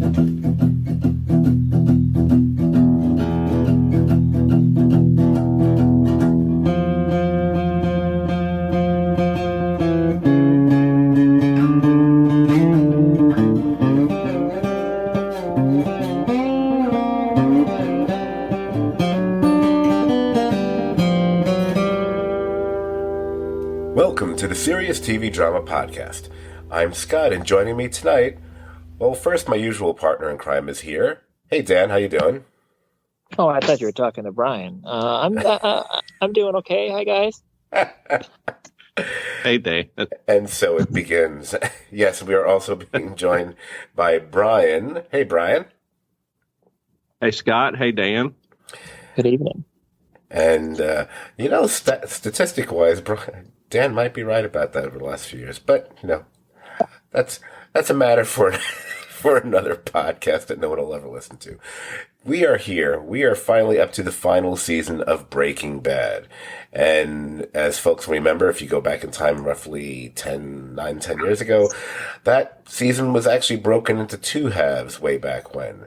Welcome to the Serious TV Drama Podcast. I'm Scott, and joining me tonight, well, first, my usual partner in crime is here. Hey, Dan, how you doing? Oh, I thought you were talking to Brian. I'm doing okay. Hi, guys. Hey, Dave. And so it begins. Yes, we are also being joined by Brian. Hey, Brian. Hey, Scott. Hey, Dan. Good evening. And, statistic-wise, Dan might be right about that over the last few years. But, that's a matter for another podcast that no one will ever listen to. We are here. We are finally up to the final season of Breaking Bad. And as folks remember, if you go back in time roughly 10 years ago, that season was actually broken into two halves way back when.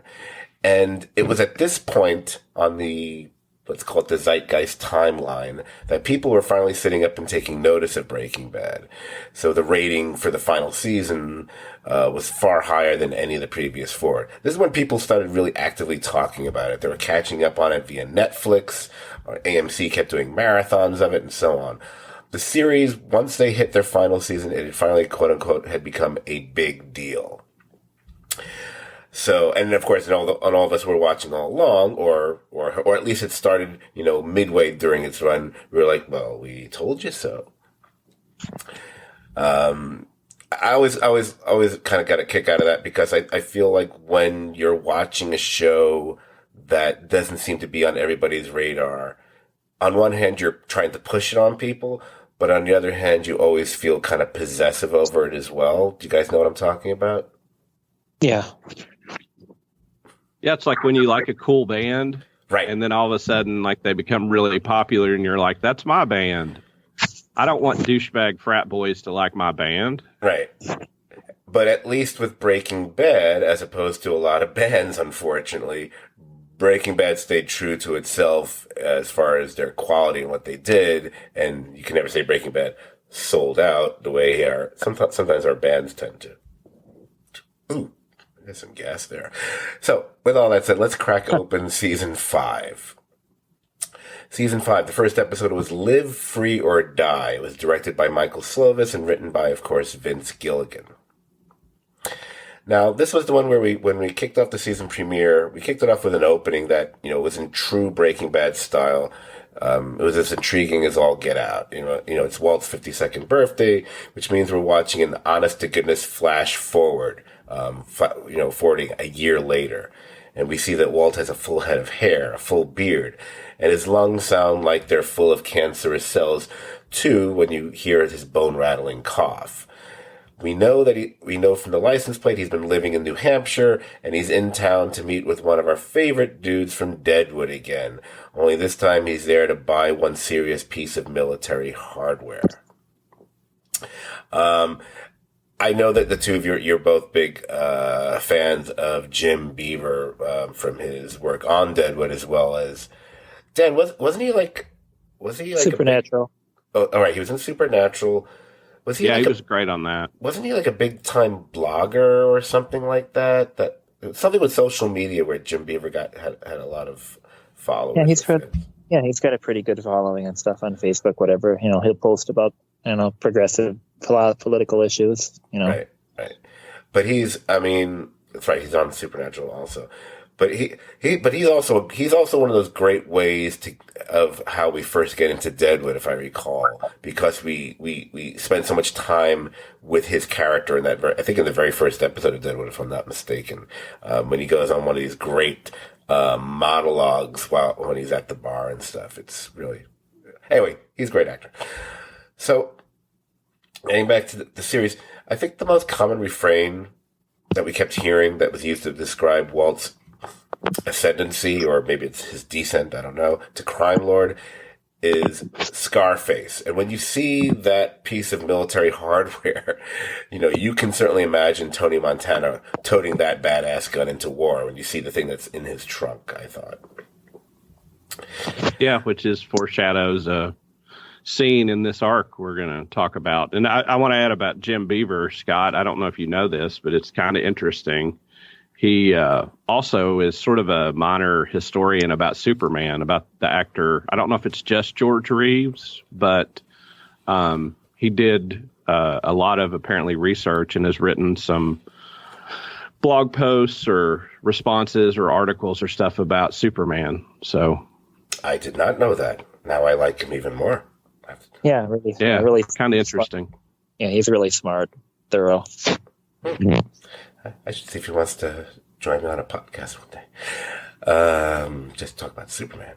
And it was at this point on the, let's call it the zeitgeist timeline, that people were finally sitting up and taking notice of Breaking Bad. So the rating for the final season was far higher than any of the previous four. This is when people started really actively talking about it. They were catching up on it via Netflix, or AMC kept doing marathons of it, and so on. The series, once they hit their final season, it had finally, quote-unquote, had become a big deal. So, and of course, and all of us were watching all along, or at least it started, midway during its run. We were like, well, we told you so. I always kind of got a kick out of that because I feel like when you're watching a show that doesn't seem to be on everybody's radar, on one hand, you're trying to push it on people, but on the other hand, you always feel kind of possessive over it as well. Do you guys know what I'm talking about? Yeah. Yeah, it's like when you like a cool band, right? And then all of a sudden, like, they become really popular, and you're like, "That's my band." I don't want douchebag frat boys to like my band, right? But at least with Breaking Bad, as opposed to a lot of bands, unfortunately, Breaking Bad stayed true to itself as far as their quality and what they did. And you can never say Breaking Bad sold out the way sometimes our bands tend to. Ooh. There's some gas there. So, with all that said, let's crack open Season 5. Season 5, the first episode was Live Free or Die. It was directed by Michael Slovis and written by, of course, Vince Gilligan. Now, this was the one where when we kicked off the season premiere, we kicked it off with an opening that, was in true Breaking Bad style. It was as intriguing as all get out. It's Walt's 52nd birthday, which means we're watching an honest-to-goodness flash forward. Forwarding a year later. And we see that Walt has a full head of hair, a full beard, and his lungs sound like they're full of cancerous cells, too, when you hear his bone-rattling cough. We know from the license plate he's been living in New Hampshire, and he's in town to meet with one of our favorite dudes from Deadwood again. Only this time he's there to buy one serious piece of military hardware. I know that the two of you're both big fans of Jim Beaver from his work on Deadwood, as well as Dan. Was he like Supernatural? All right, he was in Supernatural. Was he? Yeah, like he was great on that. Wasn't he like a big time blogger or something like that? That something with social media where Jim Beaver had a lot of followers. Yeah, he's got a pretty good following and stuff on Facebook. Whatever, he'll post about progressive political issues, Right. But that's right. He's on Supernatural also. But he's also one of those great ways of how we first get into Deadwood, if I recall, because we spend so much time with his character in that. I think in the very first episode of Deadwood, if I'm not mistaken, when he goes on one of these great monologues when he's at the bar and stuff. It's really, anyway, he's a great actor. So, getting back to the series, I think the most common refrain that we kept hearing that was used to describe Walt's ascendancy, or maybe it's his descent, I don't know, to crime lord, is Scarface. And when you see that piece of military hardware, you can certainly imagine Tony Montana toting that badass gun into war when you see the thing that's in his trunk, I thought. Yeah, which is foreshadows a scene in this arc we're going to talk about. And I want to add about Jim Beaver, Scott. I don't know if you know this, but it's kind of interesting. He also is sort of a minor historian about Superman, about the actor. I don't know if it's just George Reeves, but he did a lot of apparently research and has written some blog posts or responses or articles or stuff about Superman. So I did not know that. Now I like him even more. Yeah, really kind of interesting. Yeah, he's really smart, thorough. I should see if he wants to join me on a podcast one day. Just talk about Superman.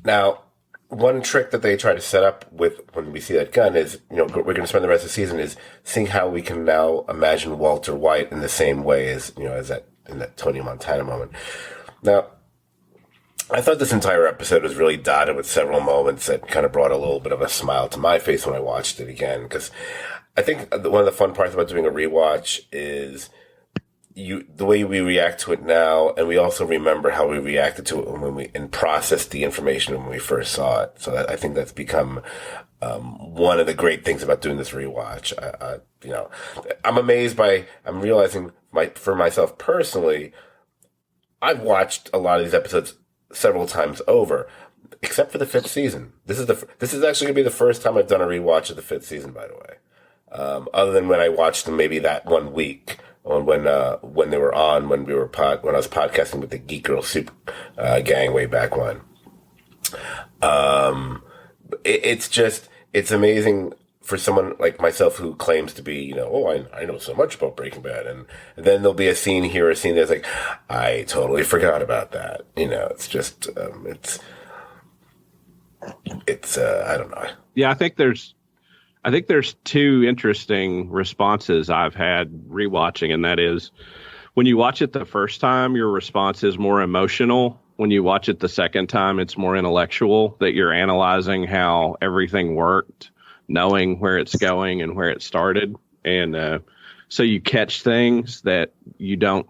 Now, one trick that they try to set up with when we see that gun is, we're going to spend the rest of the season is seeing how we can now imagine Walter White in the same way as, as that in that Tony Montana moment. Now, I thought this entire episode was really dotted with several moments that kind of brought a little bit of a smile to my face when I watched it again, because I think one of the fun parts about doing a rewatch is the way we react to it now, and we also remember how we reacted to it and processed the information when we first saw it. So I think that's become one of the great things about doing this rewatch. I'm realizing for myself personally, I've watched a lot of these episodes several times over, except for the 5th season. This is actually going to be the first time I've done a rewatch of the 5th season, by the way. Other than when I watched them maybe that one week when they were on, when I was podcasting with the Geek Girl Soup gang way back when. It's amazing for someone like myself who claims to be, I know so much about Breaking Bad, and then there'll be a scene here, a scene that's like, I totally forgot about that. It's just, I don't know. Yeah, I think there's two interesting responses I've had rewatching, and that is when you watch it the first time, your response is more emotional. When you watch it the second time, it's more intellectual, that you're analyzing how everything worked, knowing where it's going and where it started. And so you catch things that you don't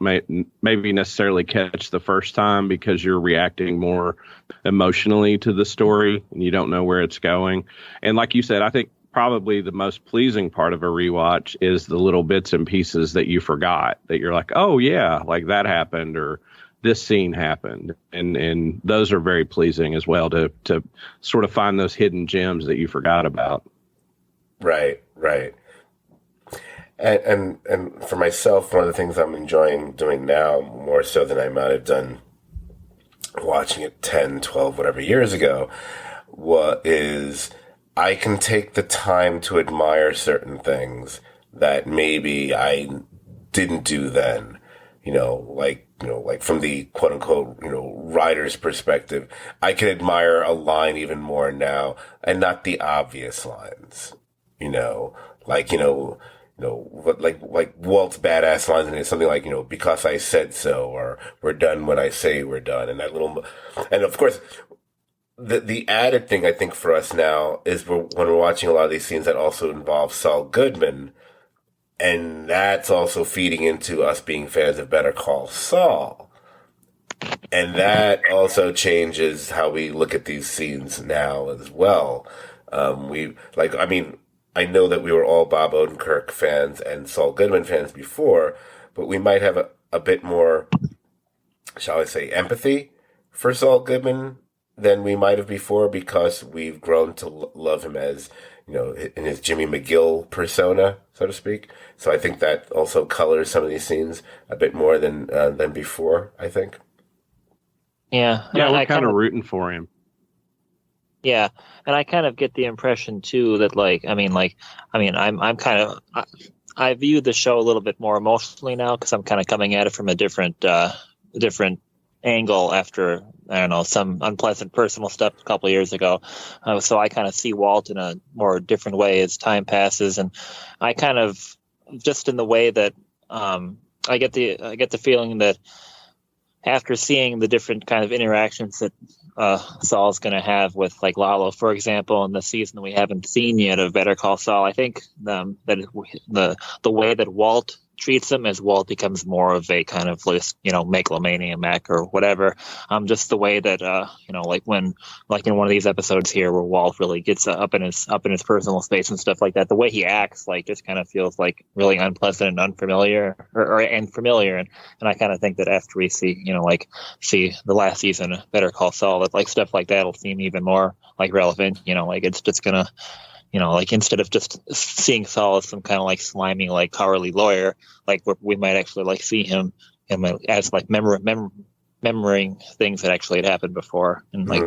maybe necessarily catch the first time because you're reacting more emotionally to the story and you don't know where it's going. And like you said, I think probably the most pleasing part of a rewatch is the little bits and pieces that you forgot, that you're like, oh yeah, like that happened, or this scene happened. And those are very pleasing as well, to sort of find those hidden gems that you forgot about. Right. And for myself, one of the things I'm enjoying doing now more so than I might have done watching it 10, 12, whatever years ago, is I can take the time to admire certain things that maybe I didn't do then, like from the quote unquote, writer's perspective, I can admire a line even more now, and not the obvious lines, like Walt's badass lines, and it's something like, because I said so, or we're done when I say we're done. And and of course, the added thing I think for us now is when we're watching a lot of these scenes that also involve Saul Goodman, and that's also feeding into us being fans of Better Call Saul. And that also changes how we look at these scenes now as well. I know that we were all Bob Odenkirk fans and Saul Goodman fans before, but we might have a bit more, shall I say, empathy for Saul Goodman than we might have before, because we've grown to love him as, in his Jimmy McGill persona, so to speak. So I think that also colors some of these scenes a bit more than before, I think. Yeah. Yeah, we're kind of rooting for him. Yeah, and I kind of get the impression too that I view the show a little bit more emotionally now, because I'm kind of coming at it from a different angle after, I don't know, some unpleasant personal stuff a couple of years ago. So I kind of see Walt in a more different way as time passes, and I kind of, just in the way that I get the feeling that after seeing the different kind of interactions that Saul's going to have with like Lalo, for example, in the season we haven't seen yet of Better Call Saul. I think that the way that Walt treats him as Walt becomes more of a kind of megalomaniac or whatever. Just the way that like when like in one of these episodes here where Walt really gets up in his personal space and stuff like that, the way he acts like just kind of feels like really unpleasant and unfamiliar and familiar. And I kind of think that after we see see the last season of Better Call Saul, that like stuff like that will seem even more like relevant. Like it's just gonna like instead of just seeing Saul as some kind of like slimy, like cowardly lawyer, like we might actually like see him as like remembering things that actually had happened before, and like,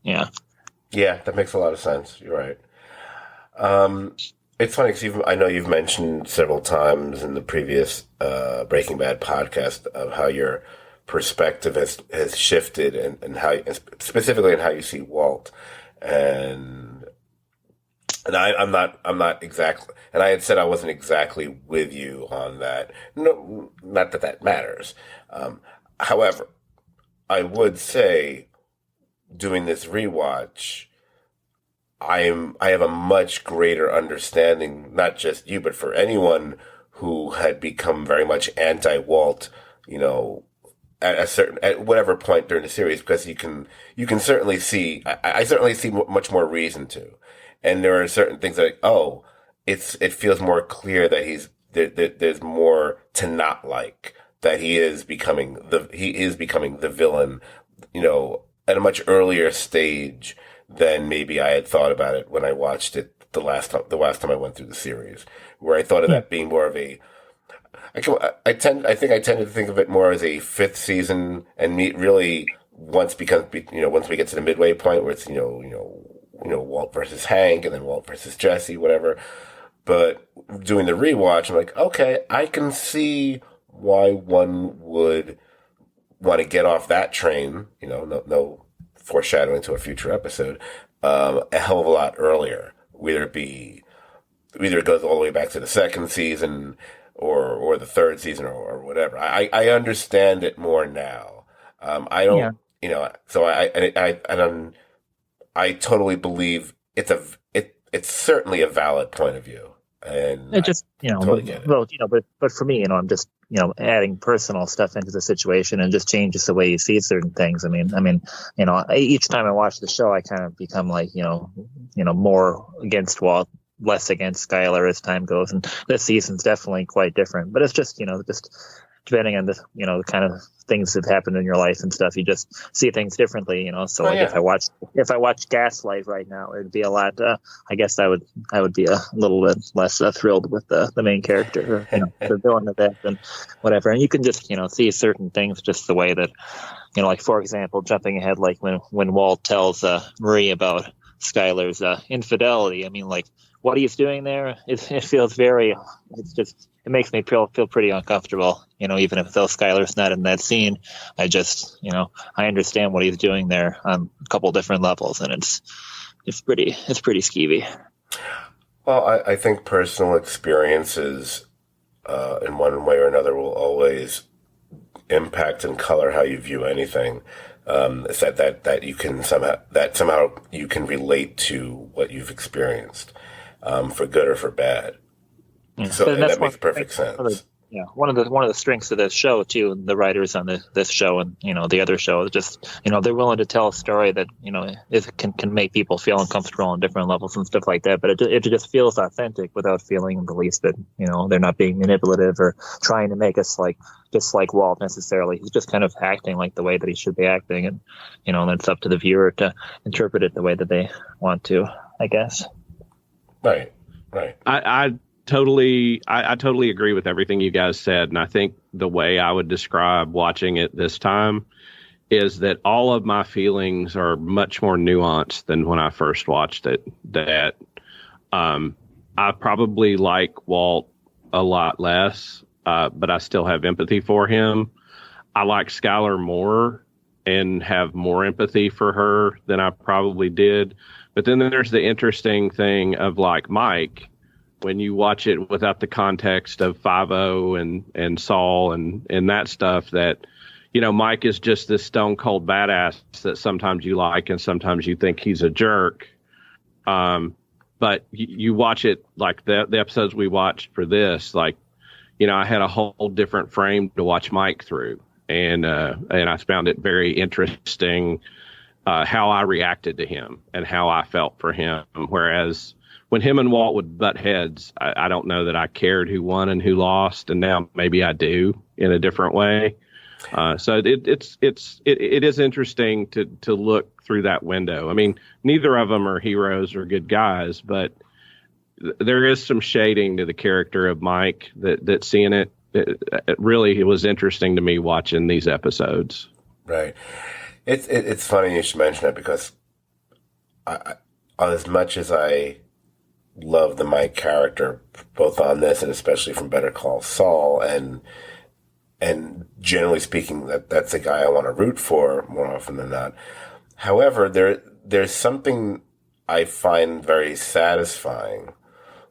yeah, that makes a lot of sense. You're right. It's funny because I know you've mentioned several times in the previous Breaking Bad podcast of how your perspective has shifted and how specifically in how you see Walt and I'm not exactly, and I had said I wasn't exactly with you on that. No, not that matters. However, I would say doing this rewatch, I have a much greater understanding, not just you, but for anyone who had become very much anti-Walt, at whatever point during the series, because you can certainly see, I certainly see much more reason to. And there are certain things that, it feels more clear that there's more to not like, that he is becoming the villain, at a much earlier stage than maybe I had thought about it when I watched it the last time I went through the series, where I thought of that being more of I tend to think of it more as a fifth season, and really once we get to the midway point where it's Walt versus Hank, and then Walt versus Jesse, whatever. But doing the rewatch, I'm like, okay, I can see why one would want to get off that train. No foreshadowing to a future episode. A hell of a lot earlier. Either it goes all the way back to the second season, or the third season, or whatever. I understand it more now. I don't, So I totally believe it's certainly a valid point of view, and it just totally get it. Well, but for me, I'm just adding personal stuff into the situation, and just changes the way you see certain things. I mean, each time I watch the show, I kind of become like more against Walt, less against Skyler as time goes, and this season's definitely quite different. But it's just just depending on the kind of things that happen in your life and stuff, you just see things differently, So if I watch Gaslight right now, it'd be a lot. I guess I would be a little bit less thrilled with the main character, the villain of that, and whatever. And you can just see certain things just the way that like for example, jumping ahead, like when Walt tells Marie about Skyler's infidelity. I mean, like what he's doing there, it feels very. It makes me feel pretty uncomfortable, even if though Skyler's not in that scene. I just, I understand what he's doing there on a couple different levels, and it's pretty skeevy. Well, I think personal experiences, in one way or another, will always impact and color how you view anything. It's that you can somehow you can relate to what you've experienced, for good or for bad. Yeah. So that makes perfect sense. One of the strengths of this show too, the writers on this show and the other show, just they're willing to tell a story that it can make people feel uncomfortable on different levels and stuff like that. But it just feels authentic without feeling in the least that they're not being manipulative or trying to make us just like Walt necessarily. He's just kind of acting like the way that he should be acting, and and it's up to the viewer to interpret it the way that they want to, I guess. Right. I totally agree with everything you guys said. And I think the way I would describe watching it this time is that all of my feelings are much more nuanced than when I first watched it. That I probably like Walt a lot less, but I still have empathy for him. I like Skyler more and have more empathy for her than I probably did. But then there's the interesting thing of like Mike, when you watch it without the context of 5-0 and Saul and that stuff, that Mike is just this stone cold badass that sometimes you like and sometimes you think he's a jerk. But you watch it like the episodes we watched for this, like, I had a whole different frame to watch Mike through. And I found it very interesting how I reacted to him and how I felt for him. Whereas when him and Walt would butt heads, I don't know that I cared who won and who lost. And now maybe I do in a different way. So it is interesting to look through that window. I mean, neither of them are heroes or good guys, but there is some shading to the character of Mike that seeing it really was interesting to me watching these episodes. Right. It's funny you should mention it because I as much as I love the Mike character, both on this and especially from Better Call Saul, and generally speaking, that's a guy I want to root for more often than not. However, there's something I find very satisfying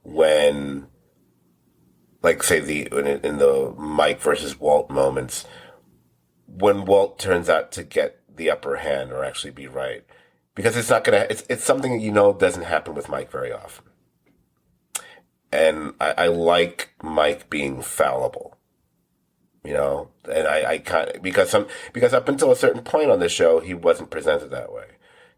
when, like, say in the Mike versus Walt moments, when Walt turns out to get the upper hand or actually be right, because it's something doesn't happen with Mike very often, and I like Mike being fallible. And I kind of, because up until a certain point on the show, he wasn't presented that way.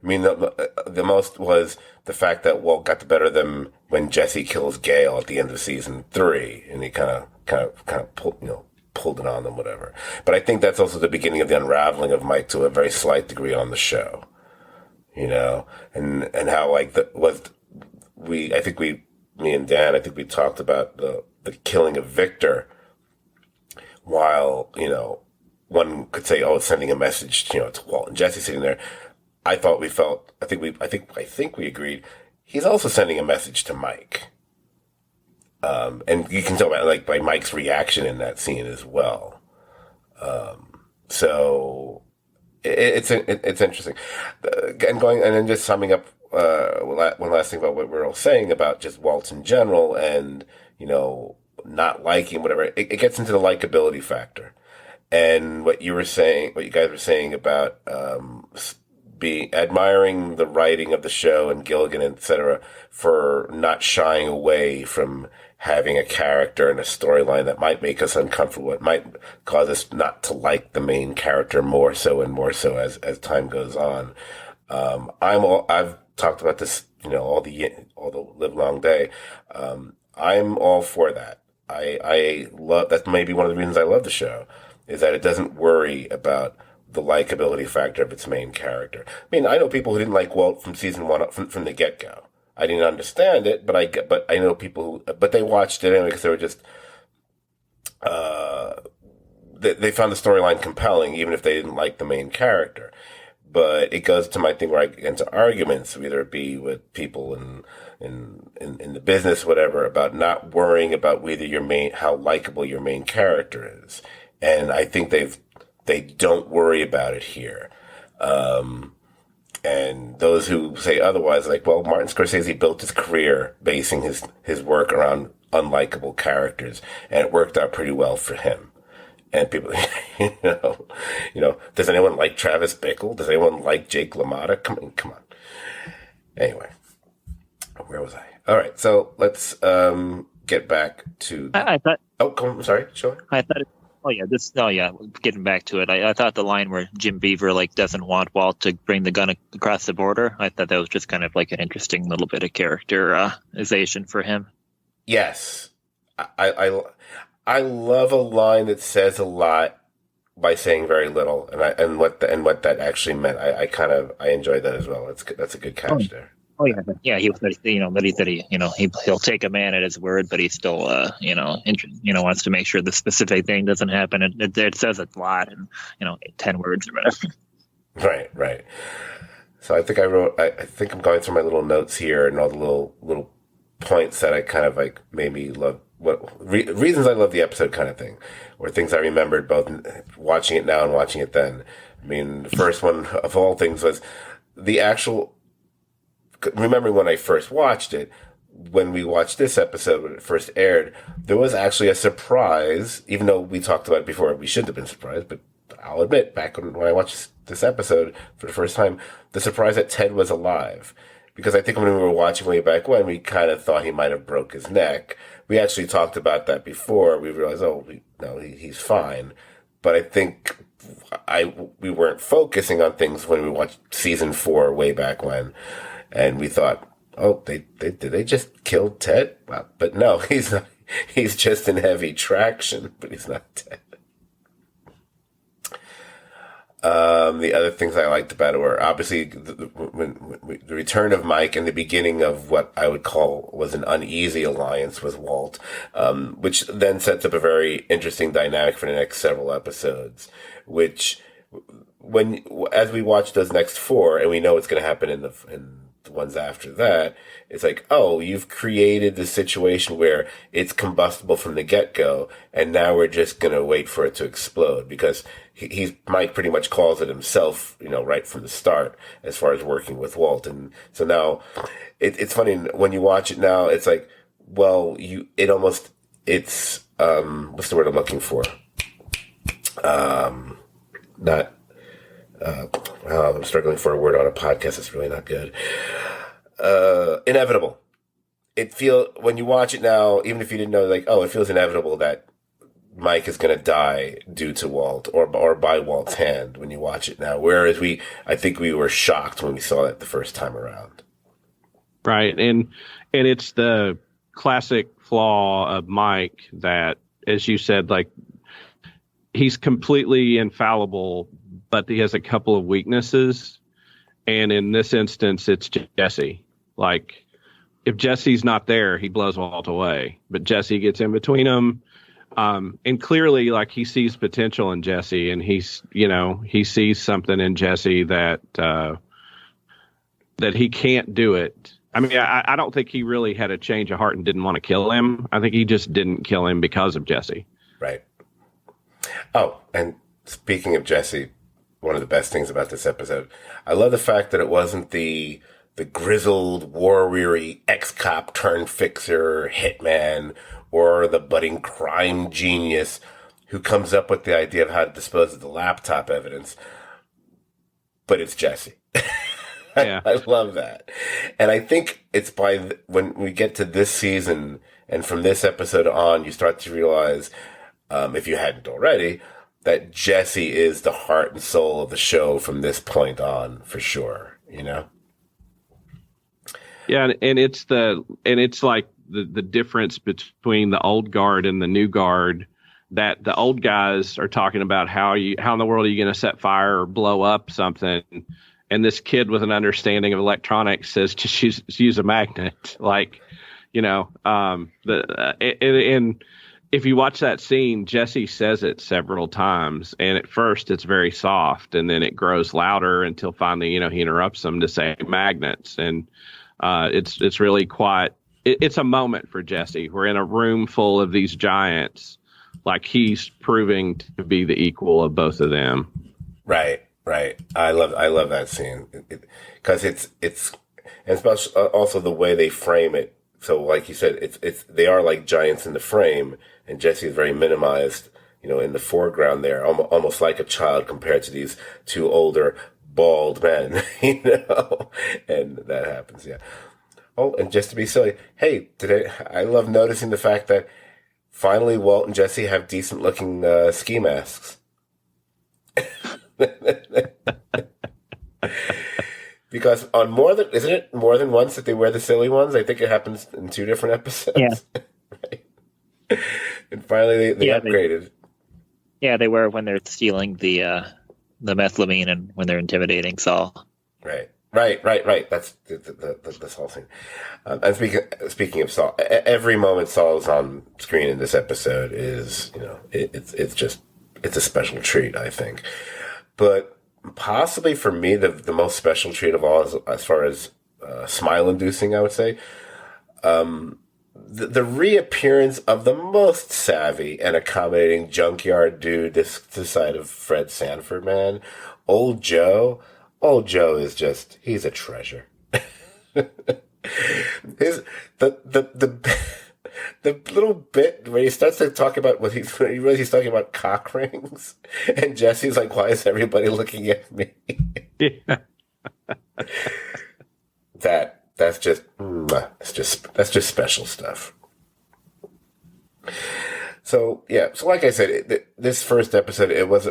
I mean, the most was the fact that Walt got the better of them when Jesse kills Gale at the end of season 3, and he kind of pulled it on them, whatever. But I think that's also the beginning of the unraveling of Mike to a very slight degree on the show, and how me and Dan, I think we talked about the killing of Victor. While, one could say, oh, it's sending a message, to Walt and Jesse sitting there. I think we agreed. He's also sending a message to Mike. And you can tell by Mike's reaction in that scene as well. So it's interesting. And then just summing up, one last thing about what we're all saying about just Walt in general and, not liking whatever, it gets into the likability factor. And what you guys were saying about admiring the writing of the show and Gilligan, etc., for not shying away from having a character and a storyline that might make us uncomfortable. It might cause us not to like the main character more so and more so as time goes on. I've talked about this, all the live long day. I'm all for that. I love, that's maybe one of the reasons I love the show, is that it doesn't worry about the likability factor of its main character. I mean, I know people who didn't like Walt from season 1 from the get-go. I didn't understand it, but I know people but they watched it anyway because they were just, they found the storyline compelling even if they didn't like the main character. But it goes to my thing where I get into arguments, whether it be with people in the business, whatever, about not worrying about how likable your main character is. And I think they don't worry about it here. And those who say otherwise, like, well, Martin Scorsese built his career basing his work around unlikable characters, and it worked out pretty well for him. And people, does anyone like Travis Bickle? Does anyone like Jake LaMotta? Come on. Anyway, where was I? All right, so let's get back to. I thought. Oh, come on. I'm sorry. Sure. I thought. Getting back to it, I thought the line where Jim Beaver doesn't want Walt to bring the gun across the border. I thought that was just kind of like an interesting little bit of characterization for him. Yes, I love a line that says a lot by saying very little, and what that actually meant. I enjoyed that as well. That's a good catch there. Oh yeah, he was he'll take a man at his word, but he still wants to make sure the specific thing doesn't happen. It says a lot in 10 words or whatever. Right. So I think I think I'm going through my little notes here and all the little points that I kind of made me love. Reasons I love the episode kind of thing, or things I remembered both watching it now and watching it then. I mean, the first one of all things was the actual. Remembering when I first watched it, when we watched this episode when it first aired, there was actually a surprise. Even though we talked about it before, we shouldn't have been surprised, but I'll admit, back when I watched this episode for the first time, the surprise that Ted was alive. Because I think when we were watching way back when, we kind of thought he might have broke his neck. We actually talked about that before. We realized, he's fine. But I think we weren't focusing on things when we watched season 4 way back when. And we thought, oh, did they just kill Ted? Well, but no, he's not. He's just in heavy traction, but he's not dead. The other things I liked about it were obviously the return of Mike and the beginning of what I would call was an uneasy alliance with Walt, which then sets up a very interesting dynamic for the next several episodes, which as we watch those next 4 and we know what's going to happen in the ones after that, it's like, oh, you've created this situation where it's combustible from the get-go, and now we're just going to wait for it to explode, because Mike pretty much calls it himself, right from the start, as far as working with Walt. And so now it's funny when you watch it now, it's like, well, what's the word I'm looking for? I'm struggling for a word on a podcast. It's really not good. Inevitable. When you watch it now, even if you didn't know, it feels inevitable that Mike is going to die due to Walt or by Walt's hand when you watch it now. Whereas I think we were shocked when we saw it the first time around. Right. And it's the classic flaw of Mike that, as you said, he's completely infallible, but he has a couple of weaknesses. And in this instance, it's Jesse. If Jesse's not there, he blows Walt away. But Jesse gets in between them. And clearly, he sees potential in Jesse, and he sees something in Jesse that he can't do it. I mean, I don't think he really had a change of heart and didn't want to kill him. I think he just didn't kill him because of Jesse. Right. Oh, and speaking of Jesse, one of the best things about this episode, I love the fact that it wasn't the grizzled, war-weary ex-cop turned fixer, hitman, or the budding crime genius who comes up with the idea of how to dispose of the laptop evidence. But it's Jesse. Yeah. I love that. And I think it's when we get to this season and from this episode on, you start to realize, if you hadn't already, that Jesse is the heart and soul of the show from this point on, for sure. Yeah, and it's like the difference between the old guard and the new guard, that the old guys are talking about how in the world are you going to set fire or blow up something, and this kid with an understanding of electronics says just use a magnet, and if you watch that scene, Jesse says it several times, and at first it's very soft, and then it grows louder until finally, he interrupts them to say magnets, and it's really quite. It's a moment for Jesse. We're in a room full of these giants, he's proving to be the equal of both of them. Right. I love that scene because it's and especially also the way they frame it. So, like you said, they are like giants in the frame, and Jesse is very minimized, in the foreground there, almost like a child compared to these two older bald men, and that happens, yeah. Oh, and just to be silly, hey, today I love noticing the fact that finally Walt and Jesse have decent looking ski masks. Because isn't it more than once that they wear the silly ones? I think it happens in 2 different episodes. Yeah. Right. And finally they upgraded. They wear it when they're stealing the methylamine and when they're intimidating Saul. Right. That's this whole thing. And speaking of Saul, every moment Saul is on screen in this episode is, it's a special treat, I think. But possibly for me, the most special treat of all, as far as smile-inducing, I would say, the reappearance of the most savvy and accommodating junkyard dude this side of Fred Sanford, man. Old Joe is he's a treasure. the little bit where he starts to talk about when he realizes he's talking about cock rings, and Jesse's like, "Why is everybody looking at me?" Yeah. That's just that's just special stuff. So yeah, so like I said, this first episode, it was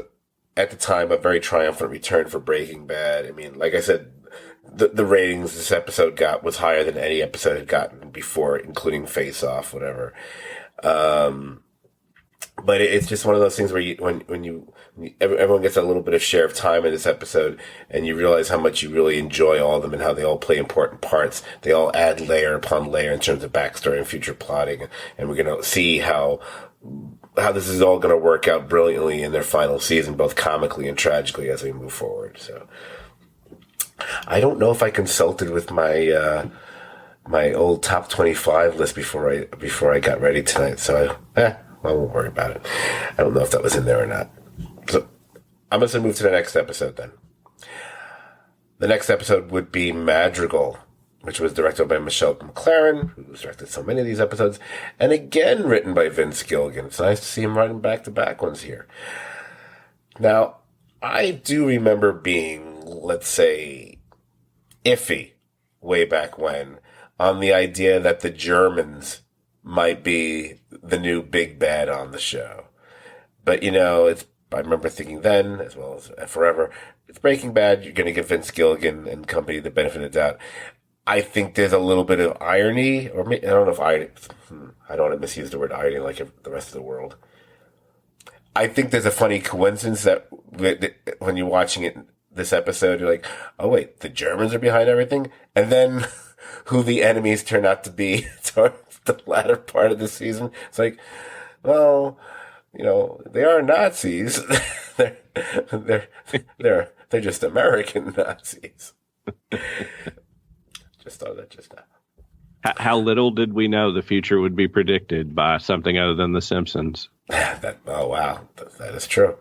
at the time a very triumphant return for Breaking Bad. I mean, like I said, the ratings this episode got was higher than any episode had gotten before, including Face Off, whatever. But it's just one of those things where everyone gets a little bit of share of time in this episode, and you realize how much you really enjoy all of them and how they all play important parts. They all add layer upon layer in terms of backstory and future plotting, and we're going to see how this is all going to work out brilliantly in their final season, both comically and tragically as we move forward. So I don't know if I consulted with my my old top 25 list before I got ready tonight, so I won't worry about it. I don't know if that was in there or not. So I'm going to move to the next episode then. The next episode would be Madrigal, which was directed by Michelle McLaren, who's directed so many of these episodes, and again written by Vince Gilligan. It's nice to see him writing back-to-back ones here. Now, I do remember being, let's say, iffy way back when on the idea that the Germans might be the new big bad on the show. But, I remember thinking then, as well as forever, it's Breaking Bad, you're going to give Vince Gilligan and company the benefit of the doubt. I think there's a little bit of irony, or I don't know if irony, I don't want to misuse the word irony like the rest of the world. I think there's a funny coincidence that when you're watching it, this episode, you're like, oh wait, the Germans are behind everything? And then who the enemies turn out to be towards the latter part of the season. It's like, well, they are Nazis. they're just American Nazis. Just thought that just now. How little did we know the future would be predicted by something other than The Simpsons? Oh wow, that is true.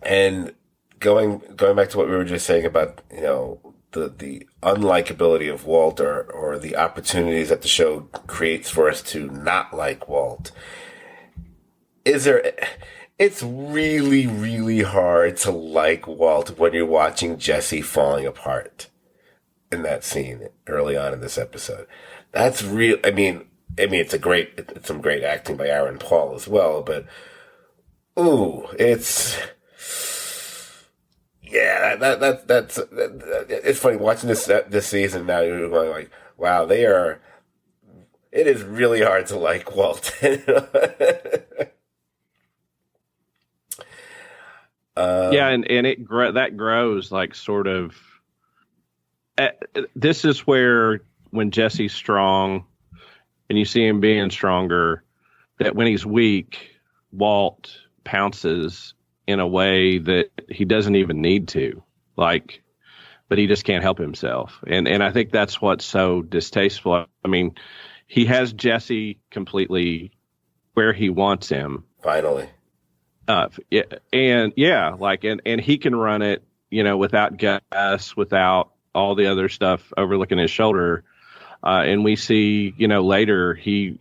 And going back to what we were just saying about the unlikability of Walt or the opportunities that the show creates for us to not like Walt. It's really, really hard to like Walt when you're watching Jesse falling apart in that scene early on in this episode. That's real. I mean, it's some great acting by Aaron Paul as well, but it's it's funny watching this season now. You're going like, wow, it is really hard to like Walt. And that grows like sort of. This is where when Jesse's strong, and you see him being stronger, that when he's weak, Walt pounces in a way that he doesn't even need to, but he just can't help himself. And I think that's what's so distasteful. I mean, he has Jesse completely where he wants him. Finally. And he can run it, without Gus, without all the other stuff overlooking his shoulder. And we see, later he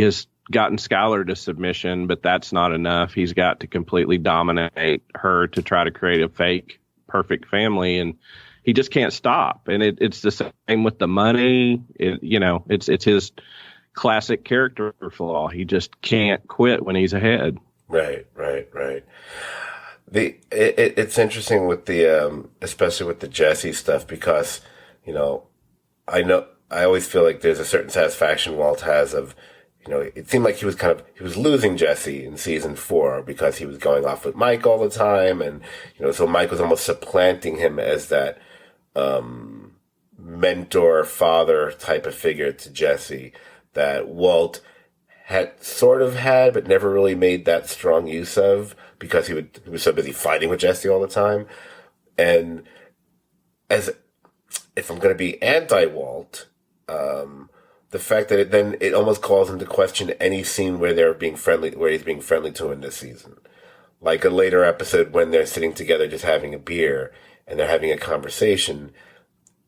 has gotten Skylar to submission, but that's not enough. He's got to completely dominate her to try to create a fake perfect family, and he just can't stop. And it's the same with the money. It's his classic character flaw. He just can't quit when he's ahead. Right. It's interesting with the especially with the Jesse stuff, because I always feel like there's a certain satisfaction Walt has of, it seemed like he was losing Jesse in season 4 because he was going off with Mike all the time. And, so Mike was almost supplanting him as that, mentor, father type of figure to Jesse that Walt had sort of had, but never really made that strong use of because he was so busy fighting with Jesse all the time. And if I'm going to be anti-Walt, the fact that it almost calls into question any scene where he's being friendly to him in this season. Like a later episode when they're sitting together just having a beer and they're having a conversation,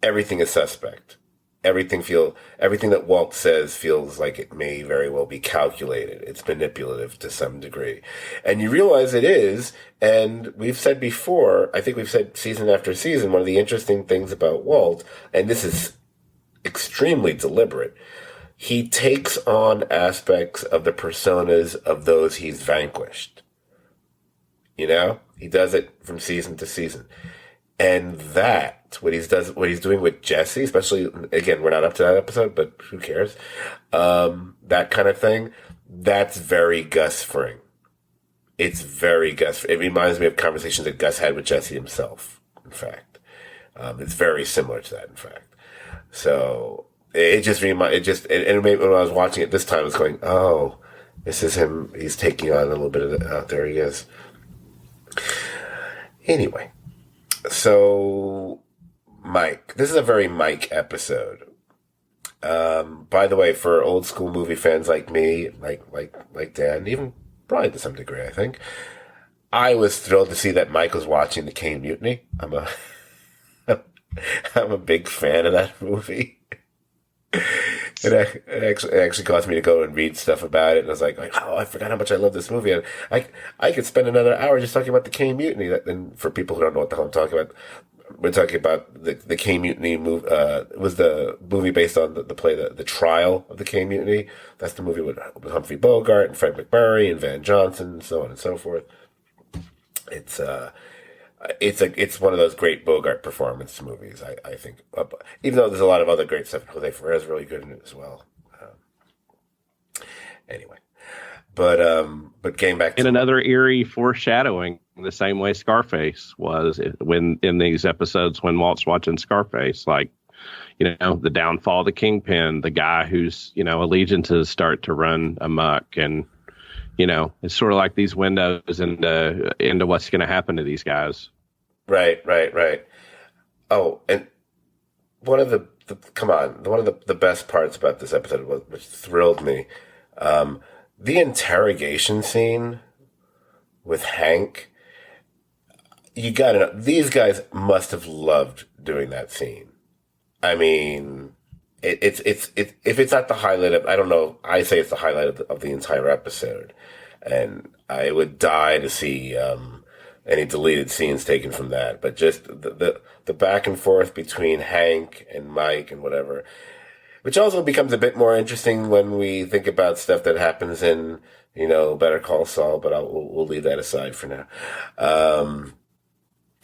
everything is suspect. everything that Walt says feels like it may very well be calculated. It's manipulative to some degree. And you realize it is, and we've said before, I think we've said season after season, one of the interesting things about Walt, and this is extremely deliberate, he takes on aspects of the personas of those he's vanquished. You know? He does it from season to season. And that, what he's doing with Jesse, especially, again, we're not up to that episode, but who cares? That kind of thing, that's very Gus Fring. It's very Gus. It reminds me of conversations that Gus had with Jesse himself, in fact. It's very similar to that, in fact. So, it made, when I was watching it this time, I was going, oh, this is him. He's taking on a little bit of it. Oh, there he is. Anyway. So, Mike. This is a very Mike episode. By the way, for old school movie fans like me, like Dan, even probably to some degree, I think, I was thrilled to see that Mike was watching the Caine Mutiny. I'm a big fan of that movie. It actually caused me to go and read stuff about it, and I was like, oh, I forgot how much I love this movie. And I could spend another hour just talking about the Caine Mutiny. And for people who don't know what the hell I'm talking about, we're talking about the Caine Mutiny movie. It was the movie based on the play, the Trial of the Caine Mutiny. That's the movie with Humphrey Bogart and Fred MacMurray and Van Johnson and so on and so forth. It's one of those great Bogart performance movies, I think. Even though there's a lot of other great stuff, Jose Ferrer is really good in it as well. Anyway, but getting back to another eerie foreshadowing, the same way Scarface was when in these episodes when Walt's watching Scarface, like, you know, the downfall of the kingpin, the guy whose, you know, allegiances start to run amok, and you know, it's sort of like these windows into what's going to happen to these guys. Right. Oh, and one of the best parts about this episode, which thrilled me, the interrogation scene with Hank. You gotta know, these guys must have loved doing that scene. I mean, it's if it's not the highlight of, I don't know, I say it's the highlight of the entire episode. And I would die to see any deleted scenes taken from that. But just the back and forth between Hank and Mike and whatever, which also becomes a bit more interesting when we think about stuff that happens in, you know, Better Call Saul. But we'll leave that aside for now.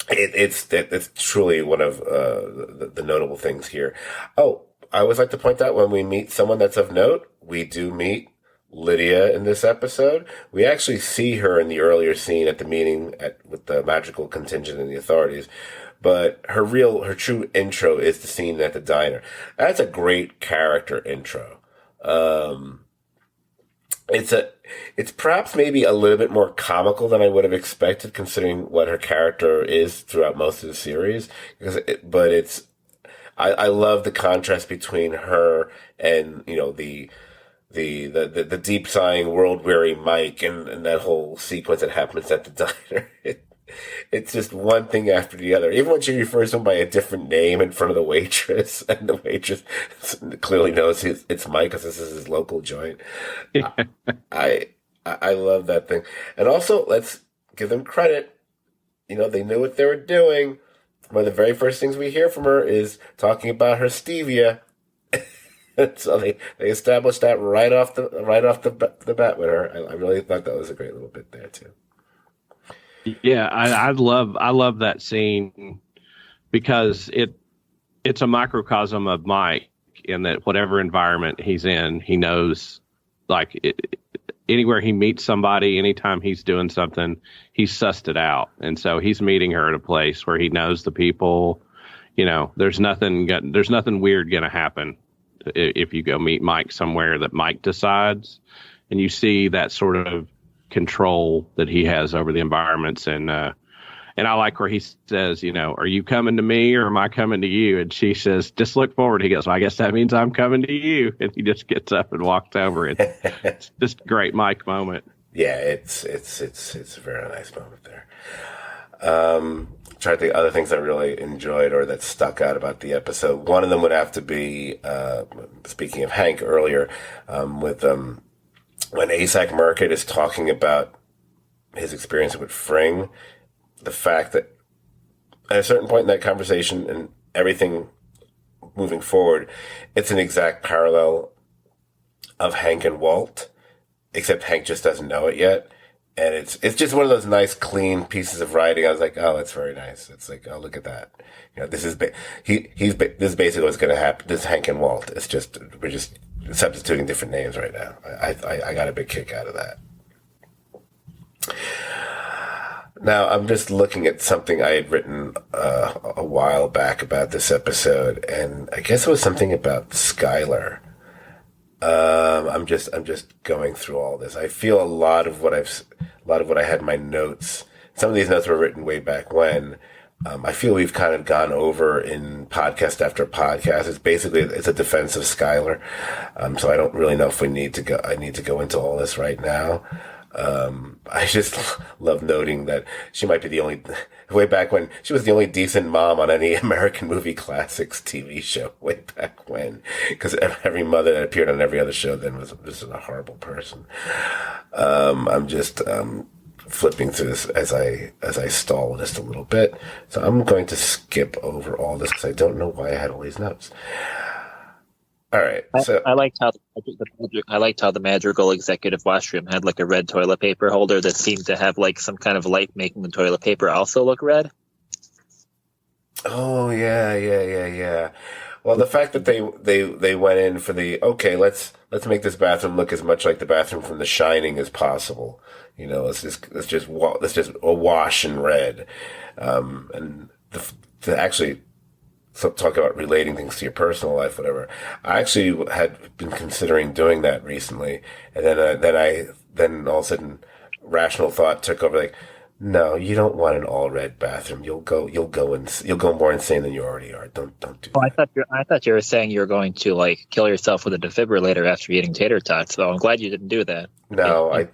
It's truly one of the notable things here. Oh, I always like to point out, when we meet someone that's of note, we do meet Lydia in this episode. We actually see her in the earlier scene at the meeting with the magical contingent and the authorities. But her true intro is the scene at the diner. That's a great character intro. It's perhaps maybe a little bit more comical than I would have expected, considering what her character is throughout most of the series. I love the contrast between her and, you know, the deep sighing, world weary Mike and that whole sequence that happens at the diner. It's just one thing after the other. Even when she refers to him by a different name in front of the waitress, and the waitress clearly knows it's Mike because this is his local joint. I love that thing. And also, let's give them credit. You know, they knew what they were doing. One of the very first things we hear from her is talking about her stevia. So they established that right off the bat with her. I really thought that was a great little bit there too. Yeah, I love that scene because it's a microcosm of Mike, in that whatever environment he's in, he knows, like, anywhere he meets somebody, anytime he's doing something, he's sussed it out. And so he's meeting her at a place where he knows the people. You know, there's nothing weird going to happen if you go meet Mike somewhere that Mike decides, and you see that sort of control that he has over the environments. And I like where he says, you know, are you coming to me or am I coming to you? And she says, just look forward. He goes, well, I guess that means I'm coming to you. And he just gets up and walks over. It's just a great Mike moment. Yeah, it's a very nice moment there. Trying to think of other things I really enjoyed or that stuck out about the episode. One of them would have to be, speaking of Hank earlier, with when Asak Merkit is talking about his experience with Fring, the fact that at a certain point in that conversation and everything moving forward, it's an exact parallel of Hank and Walt, except Hank just doesn't know it yet. And it's just one of those nice, clean pieces of writing. I was like, oh, that's very nice. It's like, oh, look at that. This is this is basically what's going to happen. This is Hank and Walt. It's just we're just substituting different names right now. I got a big kick out of that. Now I'm just looking at something I had written a while back about this episode, and I guess it was something about Skylar. I'm just going through all this. I feel a lot of what I had in my notes. Some of these notes were written way back when. I feel we've kind of gone over in podcast after podcast. It's a defense of Skylar. So I don't really know if I need to go into all this right now. I just love noting that she might be the only, way back when, she was the only decent mom on any American Movie Classics TV show way back when, because every mother that appeared on every other show then was a horrible person. I'm just, flipping through this as I stall just a little bit. So I'm going to skip over all this because I don't know why I had all these notes. All right. So I liked how the Madrigal executive washroom had like a red toilet paper holder that seemed to have like some kind of light making the toilet paper also look red. Oh yeah. Well, the fact that they went in for let's make this bathroom look as much like the bathroom from The Shining as possible. Let's just wash in red, and to actually. So talk about relating things to your personal life, whatever. I actually had been considering doing that recently, and then all of a sudden, rational thought took over. Like, no, you don't want an all red bathroom. You'll go more insane than you already are. Don't do that. I thought you were saying you were going to like kill yourself with a defibrillator after eating tater tots. So I'm glad you didn't do that. No,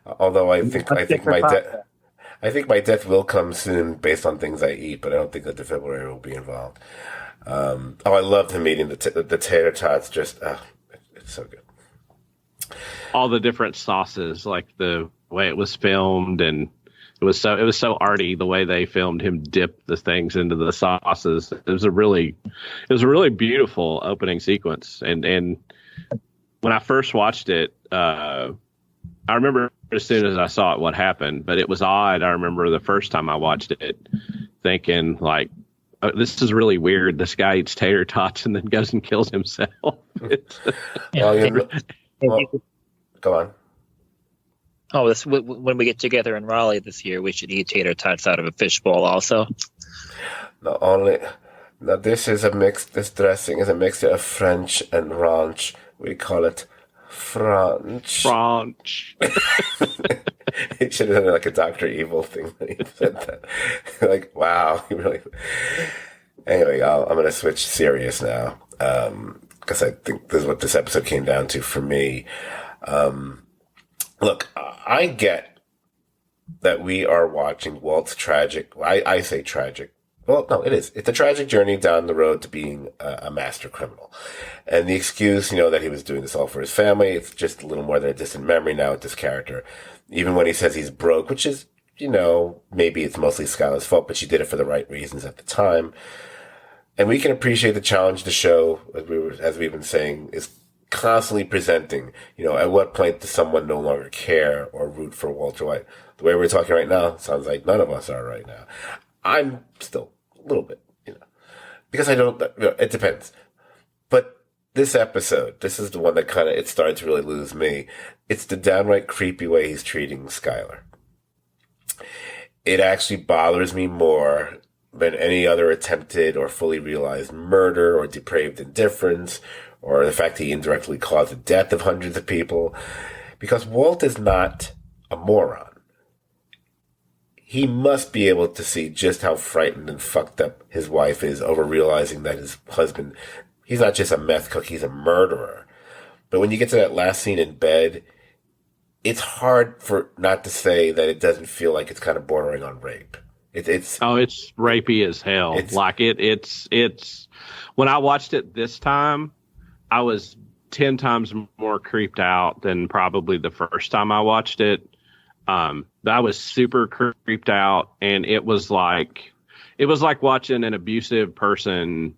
although I think I think my death will come soon based on things I eat, but I don't think the defibrillator will be involved. I love him eating the tater tots. Just, it's so good. All the different sauces, like the way it was filmed, and it was so arty the way they filmed him dip the things into the sauces. It was a really beautiful opening sequence. And when I first watched it, I remember as soon as I saw it what happened, but it was odd. I remember the first time I watched it thinking like, oh, this is really weird. This guy eats tater tots and then goes and kills himself. Go on. Oh, when we get together in Raleigh this year, we should eat tater tots out of a fishbowl also. Now this dressing is a mixture of French and ranch. We call it French. It should have been like a Dr. Evil thing when he said that. Like, wow, he really. Anyway, I'm going to switch serious now because I think this is what this episode came down to for me. Look, I get that we are watching Walt's tragic. I say tragic. Well, no, it is. It's a tragic journey down the road to being a master criminal. And the excuse, that he was doing this all for his family, it's just a little more than a distant memory now with this character. Even when he says he's broke, which is, maybe it's mostly Skylar's fault, but she did it for the right reasons at the time. And we can appreciate the challenge the show, as we've been saying, is constantly presenting. At what point does someone no longer care or root for Walter White? The way we're talking right now, sounds like none of us are right now. I'm still a little bit, because I don't, it depends. But this episode, this is the one that it started to really lose me. It's the downright creepy way he's treating Skylar. It actually bothers me more than any other attempted or fully realized murder or depraved indifference or the fact he indirectly caused the death of hundreds of people, because Walt is not a moron. He must be able to see just how frightened and fucked up his wife is over realizing that his husband, he's not just a meth cook, he's a murderer. But when you get to that last scene in bed, it's hard for not to say that it doesn't feel like it's kind of bordering on rape. It's Oh, it's rapey as hell. It's when I watched it this time, I was 10 times more creeped out than probably the first time I watched it. I was super creeped out, and it was like watching an abusive person,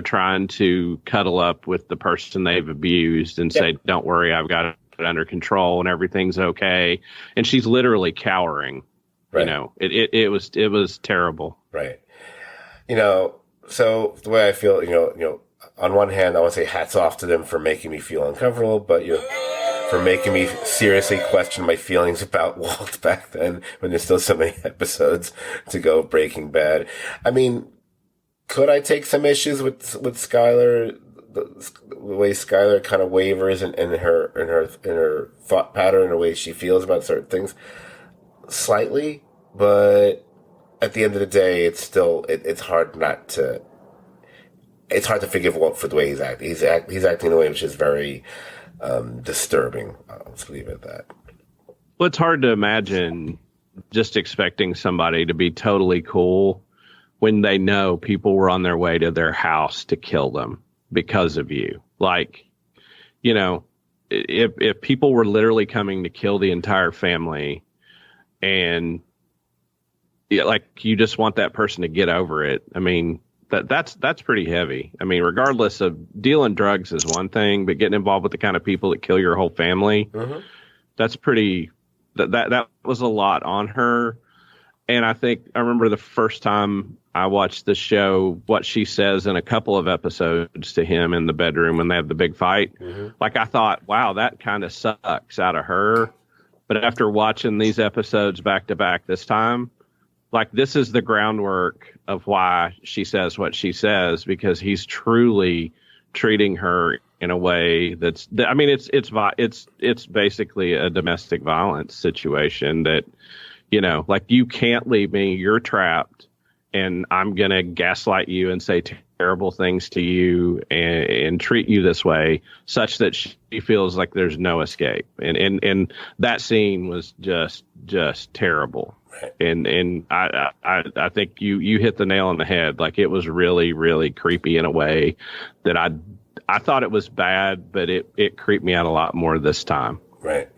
trying to cuddle up with the person they've abused and say, "Don't worry, I've got it under control and everything's okay." And she's literally cowering. right. It was terrible. Right. So the way I feel, on one hand, I want to say hats off to them for making me feel uncomfortable, but for making me seriously question my feelings about Walt back then when there's still so many episodes to go Breaking Bad. I mean, could I take some issues with Skylar, the way Skylar kind of wavers in her thought pattern, the way she feels about certain things? Slightly, but at the end of the day, it's still it's hard not to. It's hard to forgive Walt for the way he's acting. He's acting in a way which is very disturbing. Let's leave it at that. Well, it's hard to imagine just expecting somebody to be totally cool when they know people were on their way to their house to kill them because of you. Like, if people were literally coming to kill the entire family, and you just want that person to get over it. I mean, that's pretty heavy. I mean, regardless of dealing drugs is one thing, but getting involved with the kind of people that kill your whole family, that's pretty. That was a lot on her. And I remember the first time I watched the show, what she says in a couple of episodes to him in the bedroom when they have the big fight. Like, I thought, wow, that kind of sucks out of her. But after watching these episodes back to back this time, like, this is the groundwork of why she says what she says, because he's truly treating her in a way it's basically a domestic violence situation that, like, you can't leave me, you're trapped, and I'm going to gaslight you and say terrible things to you and treat you this way such that she feels like there's no escape. And that scene was just terrible. And I think you hit the nail on the head. Like, it was really, really creepy in a way that I thought it was bad, but it creeped me out a lot more this time. Right.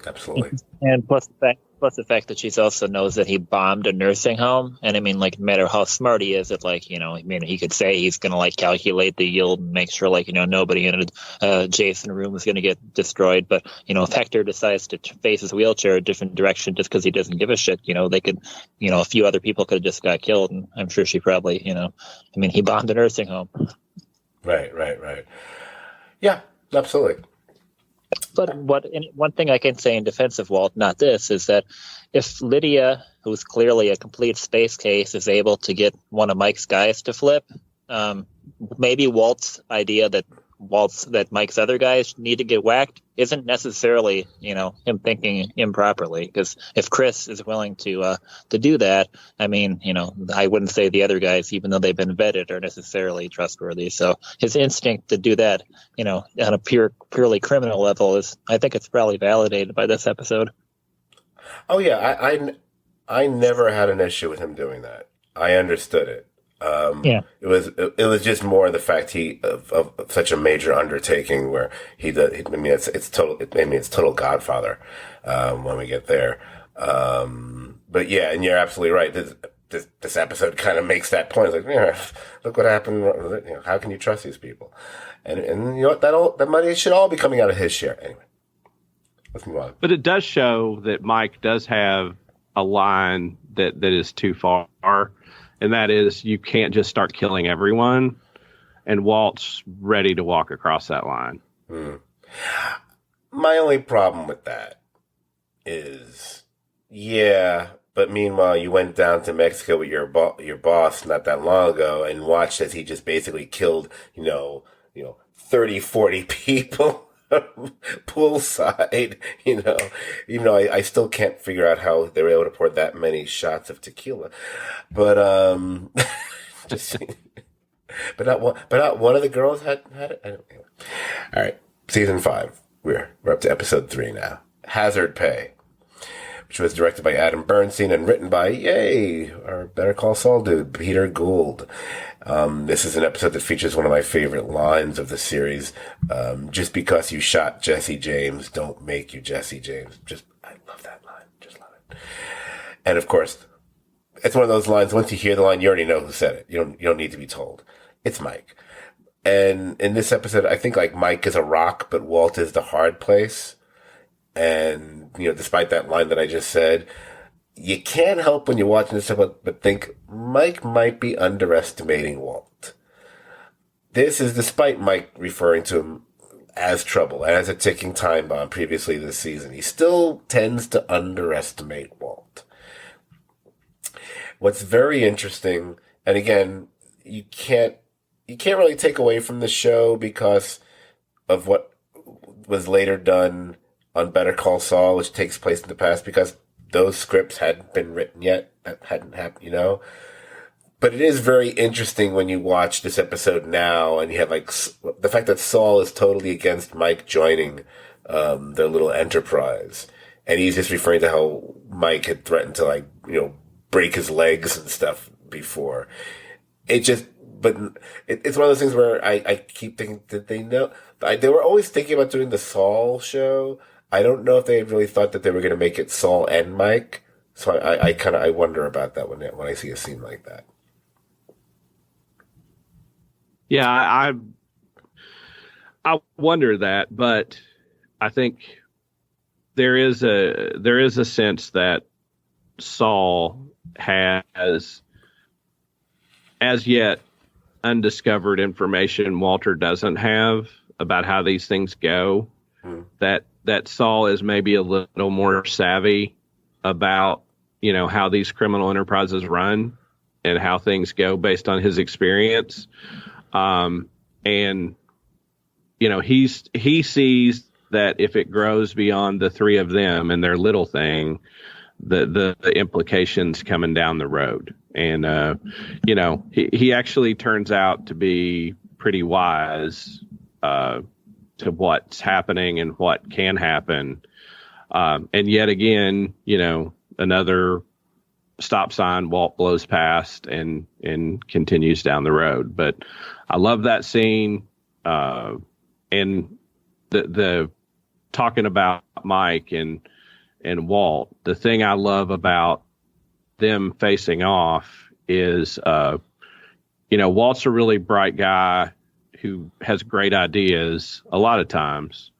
Absolutely. And plus the fact that she also knows that he bombed a nursing home. And I mean, like, no matter how smart he is, he could say he's going to, like, calculate the yield and make sure, like, nobody in a Jason room is going to get destroyed. But, if Hector decides to face his wheelchair a different direction just because he doesn't give a shit, they could, a few other people could have just got killed. And I'm sure she probably, he bombed a nursing home. Right. Yeah, absolutely. But one thing I can say in defense of Walt, not this, is that if Lydia, who's clearly a complete space case, is able to get one of Mike's guys to flip, maybe Walt's idea that Mike's other guys need to get whacked isn't necessarily, him thinking improperly. Because if Chris is willing to do that, I mean, I wouldn't say the other guys, even though they've been vetted, are necessarily trustworthy. So his instinct to do that, on a purely criminal level I think it's probably validated by this episode. Oh yeah, I never had an issue with him doing that. I understood it. It was just more the fact of such a major undertaking where it's total Godfather when we get there. But yeah, and you're absolutely right. This episode kind of makes that point. It's like, look what happened. How can you trust these people? And you know what? That money should all be coming out of his share anyway. Let's move on. But it does show that Mike does have a line that is too far. And that is, you can't just start killing everyone. And Walt's ready to walk across that line. My only problem with that is, but meanwhile, you went down to Mexico with your boss not that long ago and watched as he just basically killed, 30, 40 people. Poolside, even though I still can't figure out how they were able to pour that many shots of tequila, but not one of the girls had it. I don't know. All right, season 5. We're up to episode 3 now. Hazard Pay. which was directed by Adam Bernstein and written by, yay, our Better Call Saul dude, Peter Gould. This is an episode that features one of my favorite lines of the series. Just because you shot Jesse James, don't make you Jesse James. I love that line. Just love it. And of course, it's one of those lines, once you hear the line, you already know who said it. You don't need to be told. It's Mike. And in this episode, I think like Mike is a rock, but Walt is the hard place. And, despite that line that I just said, you can't help when you're watching this but think Mike might be underestimating Walt. This is despite Mike referring to him as trouble, as a ticking time bomb previously this season. He still tends to underestimate Walt. What's very interesting, and again, you can't really take away from the show because of what was later done on Better Call Saul, which takes place in the past, because those scripts hadn't been written yet. That hadn't happened, But it is very interesting when you watch this episode now and you have like the fact that Saul is totally against Mike joining their little enterprise. And he's just referring to how Mike had threatened to break his legs and stuff before. It's one of those things where I keep thinking that they know. They were always thinking about doing the Saul show. I don't know if they really thought that they were going to make it Saul and Mike. So I wonder about that when I see a scene like that. Yeah, I wonder that, but I think there is a sense that Saul has as yet undiscovered information Walter doesn't have about how these things go. That Saul is maybe a little more savvy about, how these criminal enterprises run and how things go based on his experience. And, he sees that if it grows beyond the three of them and their little thing, the implications coming down the road. And, he actually turns out to be pretty wise, to what's happening and what can happen. And yet again, another stop sign, Walt blows past and continues down the road. But I love that scene. And the talking about Mike and Walt, the thing I love about them facing off is, Walt's a really bright guy who has great ideas a lot of times.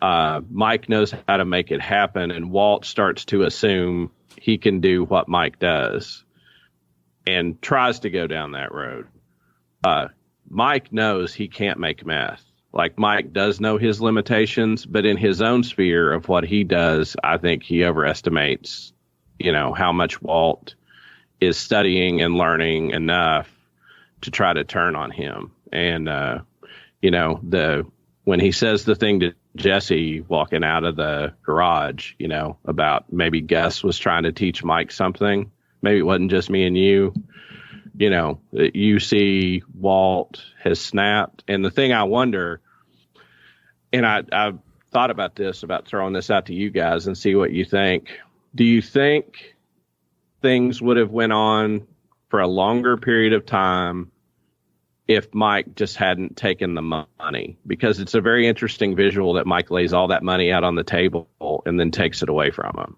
Mike knows how to make it happen, and Walt starts to assume he can do what Mike does and tries to go down that road. Mike knows he can't make meth. Like, Mike does know his limitations, but in his own sphere of what he does, I think he overestimates, how much Walt is studying and learning enough to try to turn on him. And, when he says the thing to Jesse walking out of the garage, about maybe Gus was trying to teach Mike something, maybe it wasn't just me and you, you see Walt has snapped. And the thing I wonder, and I've thought about this, about throwing this out to you guys and see what you think. Do you think things would have went on for a longer period of time if Mike just hadn't taken the money? Because it's a very interesting visual that Mike lays all that money out on the table and then takes it away from him.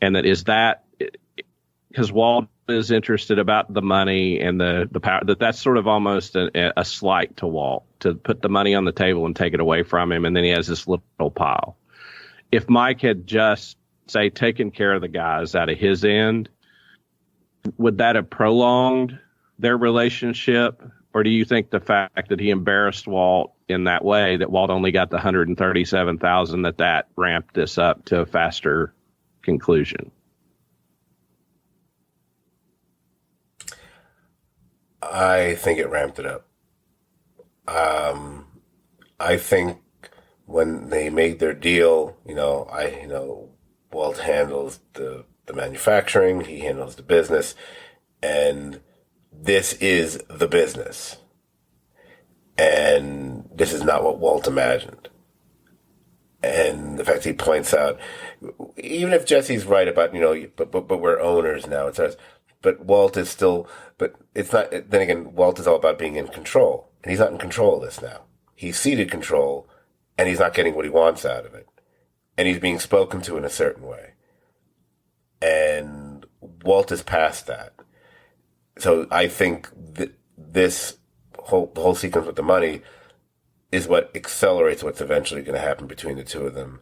And because Walt is interested about the money and the power, that's sort of almost a slight to Walt to put the money on the table and take it away from him. And then he has this little pile. If Mike had just, say, taken care of the guys out of his end, would that have prolonged their relationship? Or do you think the fact that he embarrassed Walt in that way, that Walt only got the $137,000, that ramped this up to a faster conclusion? I think it ramped it up. I think when they made their deal, Walt handles the manufacturing, he handles the business, and this is the business. And this is not what Walt imagined. And the fact he points out, even if Jesse's right about, but we're owners now, it's ours. But Walt is still, but it's not, then again, Walt is all about being in control. And he's not in control of this now. He's ceded control, and he's not getting what he wants out of it. And he's being spoken to in a certain way. And Walt is past that. So I think that the whole sequence with the money is what accelerates what's eventually going to happen between the two of them.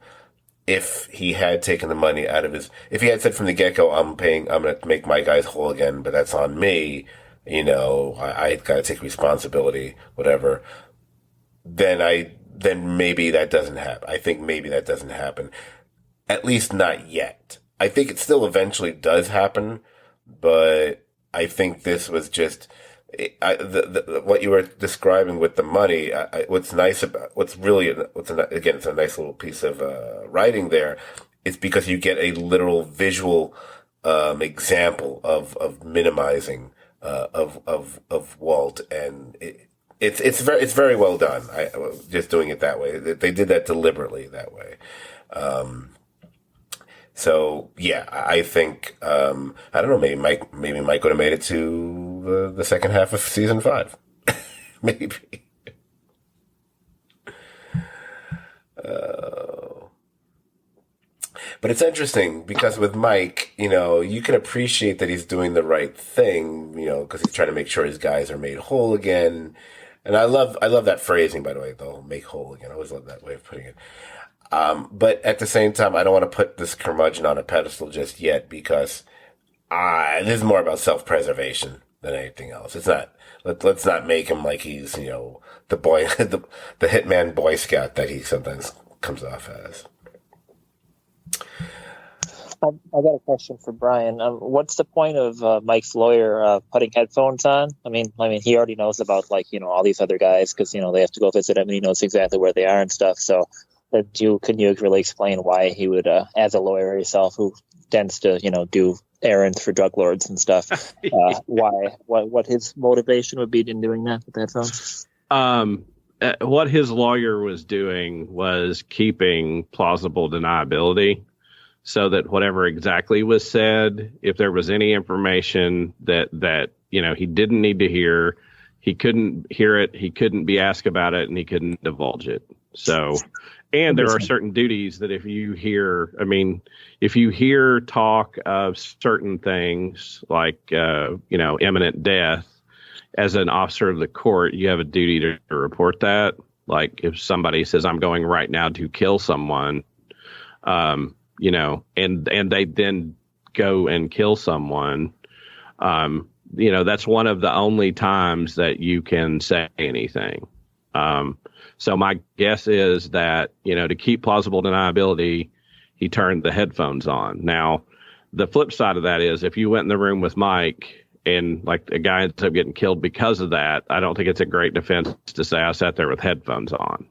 If he had taken the money out of if he had said from the get-go, I'm going to make my guys whole again, but that's on me, I got to take responsibility, whatever, then maybe that doesn't happen. I think maybe that doesn't happen. At least not yet. I think it still eventually does happen, but I think this was just, what you were describing with the money. What's nice about, again, it's a nice little piece of writing there. It's because you get a literal visual example of minimizing of Walt, and it's very well done. Just doing it that way. They did that deliberately that way. So yeah, I think I don't know. Maybe Mike would have made it to the second half of season 5. Maybe. But it's interesting because with Mike, you can appreciate that he's doing the right thing, because he's trying to make sure his guys are made whole again. And I love that phrasing, by the way, though, make whole again. I always love that way of putting it. But at the same time, I don't want to put this curmudgeon on a pedestal just yet because this is more about self-preservation than anything else. It's not. Let's not make him like he's the boy, the hitman Boy Scout that he sometimes comes off as. I got a question for Brian. What's the point of Mike's lawyer putting headphones on? I mean, he already knows about all these other guys because they have to go visit him and he knows exactly where they are and stuff. So. Can you really explain why he would, as a lawyer himself who tends to, do errands for drug lords and stuff, what his motivation would be in doing that with headphones? What his lawyer was doing was keeping plausible deniability so that whatever exactly was said, if there was any information that he didn't need to hear, he couldn't hear it, he couldn't be asked about it, and he couldn't divulge it. So, and there are certain duties that if you hear talk of certain things like, imminent death, as an officer of the court, you have a duty to report that. Like if somebody says, I'm going right now to kill someone, and they then go and kill someone, that's one of the only times that you can say anything. So my guess is that, to keep plausible deniability, he turned the headphones on. Now, the flip side of that is if you went in the room with Mike and like a guy ends up getting killed because of that, I don't think it's a great defense to say I sat there with headphones on.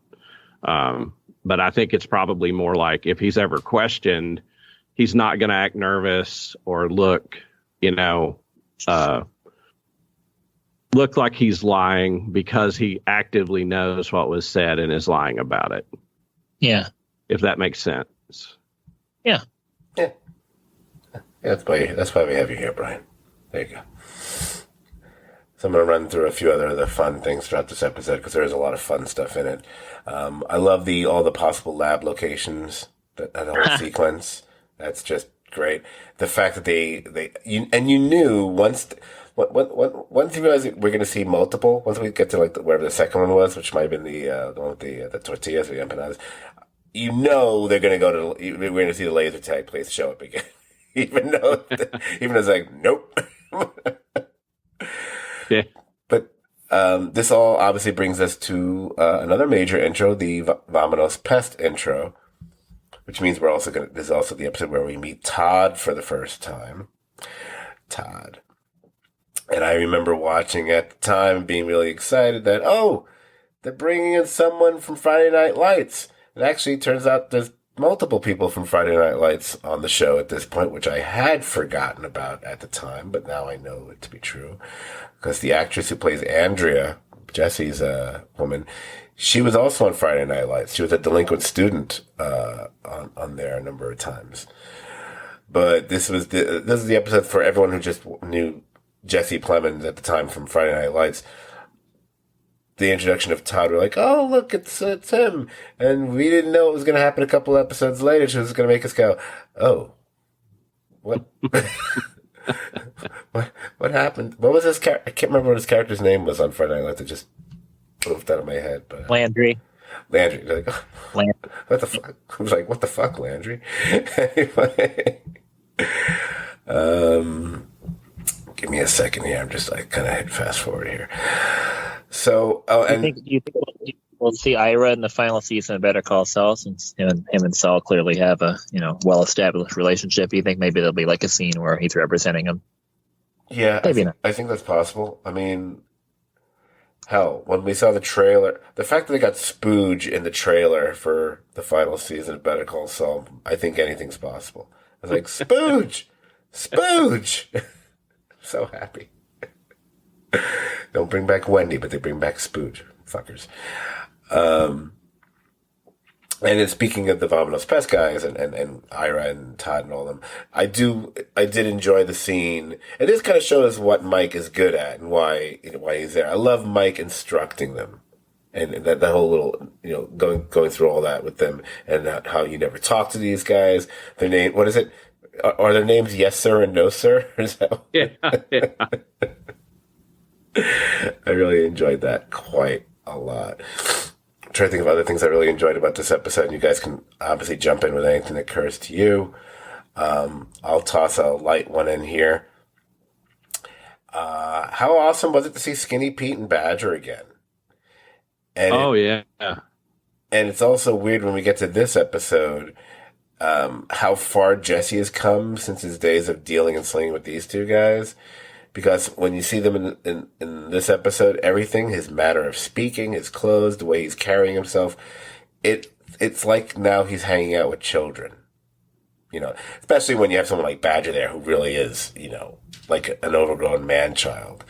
But I think it's probably more like if he's ever questioned, he's not going to act nervous or look like he's lying because he actively knows what was said and is lying about it. Yeah. If that makes sense. Yeah. Yeah. That's why we have you here, Brian. There you go. So I'm going to run through a few other of the fun things throughout this episode because there is a lot of fun stuff in it. I love all the possible lab locations, that whole sequence. That's just great. The fact that you knew once you realize we're going to see multiple, once we get to wherever the second one was, which might have been the one with the tortillas or the empanadas, they're going to we're going to see the laser tag place show up again. even though it's like, nope. Yeah. But this all obviously brings us to another major intro, the Vamonos Pest intro, which means this is also the episode where we meet Todd for the first time. Todd. And I remember watching at the time and being really excited that, they're bringing in someone from Friday Night Lights. It actually turns out there's multiple people from Friday Night Lights on the show at this point, which I had forgotten about at the time, but now I know it to be true. Because the actress who plays Andrea, Jesse's woman, she was also on Friday Night Lights. She was a delinquent student on there a number of times. But this is the episode for everyone who just knew Jesse Plemons at the time from Friday Night Lights. The introduction of Todd, we're like, oh, look, it's him. And we didn't know it was going to happen a couple episodes later. She was going to make us go, oh, what? what happened? What was his character? I can't remember what his character's name was on Friday Night Lights. It just moved out of my head. But Landry. Landry. Like, oh, Landry. what the fuck? I was like, what the fuck, Landry? Anyway. Give me a second here. I'm just like kind of hit fast forward here. So, you think we'll see Ira in the final season of Better Call Saul, since him and Saul clearly have a well established relationship? You think maybe there'll be like a scene where he's representing him? Yeah, I think that's possible. I mean, hell, when we saw the trailer, the fact that they got Spooge in the trailer for the final season of Better Call Saul, I think anything's possible. I was like, Spooge, Spooge, so happy. Don't bring back Wendy, but they bring back Spooge. Fuckers. And then speaking of the Vominos Pest guys and Ira and Todd and all of them, I did enjoy the scene. And this kind of shows what Mike is good at and why he's there. I love Mike instructing them. And that whole little, going through all that with them, and how you never talk to these guys. Their name, what is it? Are their names Yes Sir and No Sir? Yeah. I really enjoyed that quite a lot. I'm trying to think of other things I really enjoyed about this episode, and you guys can obviously jump in with anything that occurs to you. I'll toss a light one in here. How awesome was it to see Skinny Pete and Badger again? And yeah. And it's also weird when we get to this episode, how far Jesse has come since his days of dealing and slinging with these two guys. Because when you see them in this episode, everything, his manner of speaking, his clothes, the way he's carrying himself, it's like now he's hanging out with children. Especially when you have someone like Badger there who really is, like an overgrown man-child.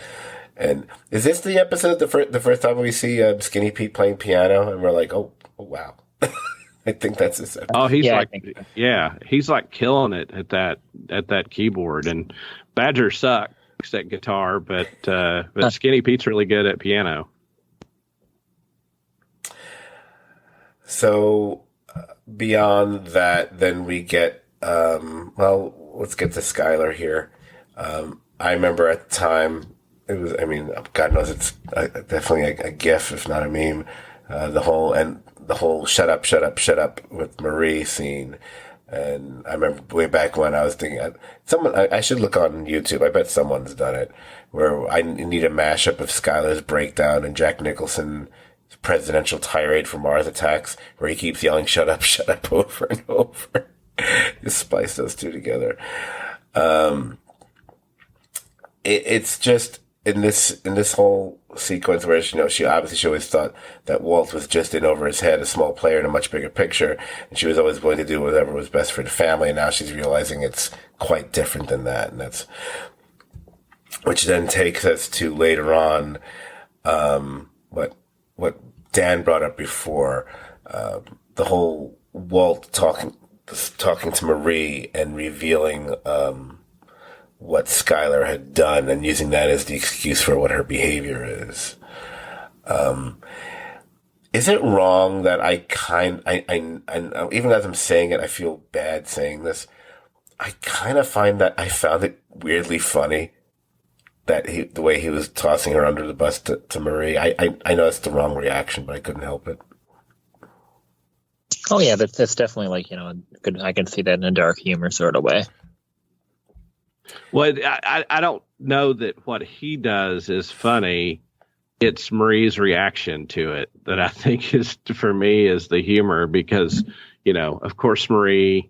And is this the episode, the first time we see Skinny Pete playing piano, and we're like, oh wow. I think that's this episode. Oh, he's like killing it at that keyboard, and Badger sucks at guitar, but Skinny Pete's really good at piano. So beyond that, then we get let's get to Skylar here. I remember at the time it was, God knows it's definitely a GIF, if not a meme. The whole shut up with Marie scene. And I remember way back when I was thinking, I should look on YouTube. I bet someone's done it, where I need a mashup of Skylar's breakdown and Jack Nicholson's presidential tirade for Mars Attacks, where he keeps yelling shut up over and over. Just splice those two together. It's just in this whole sequence where she always thought that Walt was just in over his head, a small player in a much bigger picture, and she was always willing to do whatever was best for the family. And now she's realizing it's quite different than that, and that's which then takes us to later on, what Dan brought up before, the whole Walt talking to Marie and revealing what Skylar had done and using that as the excuse for what her behavior is. Is it wrong that I even as I'm saying it, I feel bad saying this. I kind of find that I found it weirdly funny that the way he was tossing her under the bus to Marie. I know it's the wrong reaction, but I couldn't help it. Oh yeah, that's definitely like, I can see that in a dark humor sort of way. Well, I don't know that what he does is funny. It's Marie's reaction to it that I think is, for me, is the humor, because, of course, Marie,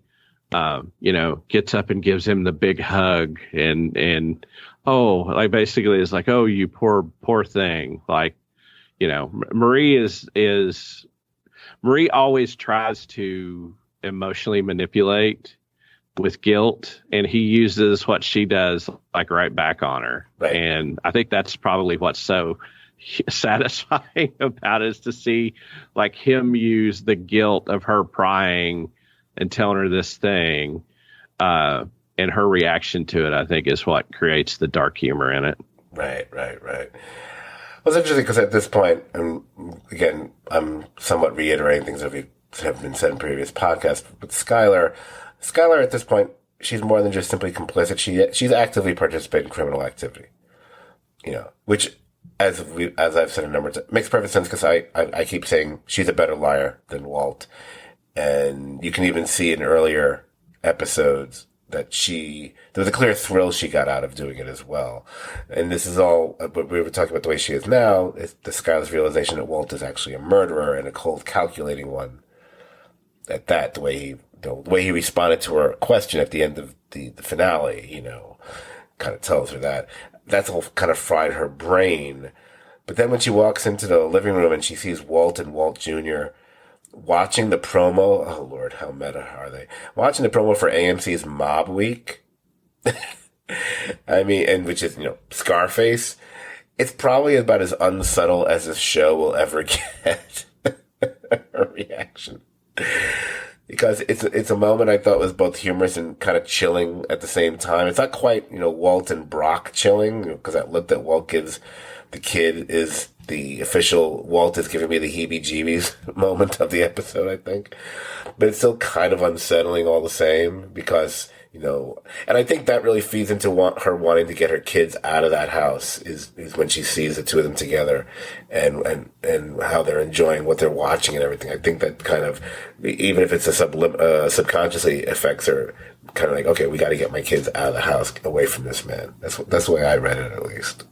gets up and gives him the big hug and like basically is like, oh, you poor thing. Like, Marie Marie always tries to emotionally manipulate with guilt, and he uses what she does like right back on her. Right. And I think that's probably what's so satisfying about is to see like him use the guilt of her prying and telling her this thing, and her reaction to it, I think, is what creates the dark humor in it. Right. Well, it's interesting because at this point, and again, I'm somewhat reiterating things that have been said in previous podcasts, but Skylar at this point, she's more than just simply complicit. She's actively participating in criminal activity, which, as I've said a number of times, makes perfect sense because I keep saying she's a better liar than Walt. And you can even see in earlier episodes that there was a clear thrill she got out of doing it as well. And this is all, but we were talking about the way she is now, is the Skylar's realization that Walt is actually a murderer and a cold, calculating one at that, the way he responded to her question at the end of the finale, kind of tells her that. That's all kind of fried her brain. But then when she walks into the living room and she sees Walt and Walt Jr., watching the promo, oh Lord, how meta are they? Watching the promo for AMC's Mob Week, I mean, and which is, Scarface, it's probably about as unsubtle as this show will ever get a reaction. Because it's a moment I thought was both humorous and kind of chilling at the same time. It's not quite, Walt and Brock chilling, because that look that Walt gives the kid is the official Walt is giving me the heebie-jeebies moment of the episode, I think. But it's still kind of unsettling all the same because, and I think that really feeds into her wanting to get her kids out of that house is when she sees the two of them together and how they're enjoying what they're watching and everything. I think that kind of, even if it's subconsciously affects her, kind of like, okay, we got to get my kids out of the house, away from this man. That's the way I read it, at least.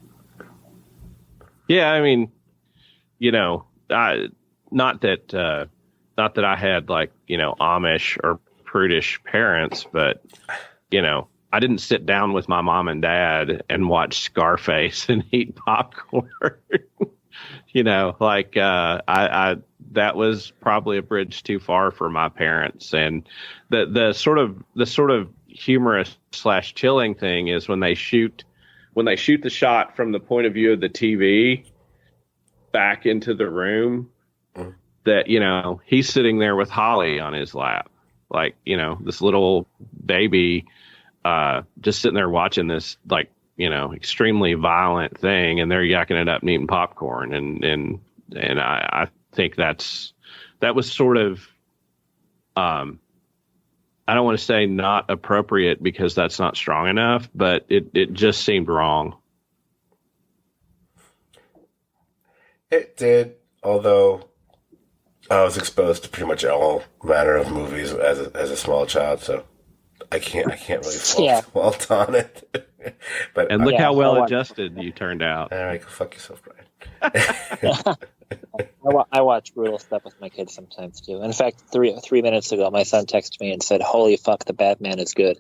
Yeah, I mean, not that I had like, Amish or prudish parents, but, I didn't sit down with my mom and dad and watch Scarface and eat popcorn. I that was probably a bridge too far for my parents. And the sort of humorous / chilling thing is when they shoot the shot from the point of view of the TV back into the room, that, he's sitting there with Holly on his lap, like, this little baby, just sitting there watching this, like, extremely violent thing, and they're yakking it up and eating popcorn. And I think that was sort of, I don't want to say not appropriate because that's not strong enough, but it just seemed wrong. It did, although I was exposed to pretty much all manner of movies as a small child, so I can't really fault on it. But look how well adjusted you turned out. All right, go fuck yourself, Brian. I watch brutal stuff with my kids sometimes too. In fact, 3 minutes ago, my son texted me and said, "Holy fuck, the Batman is good."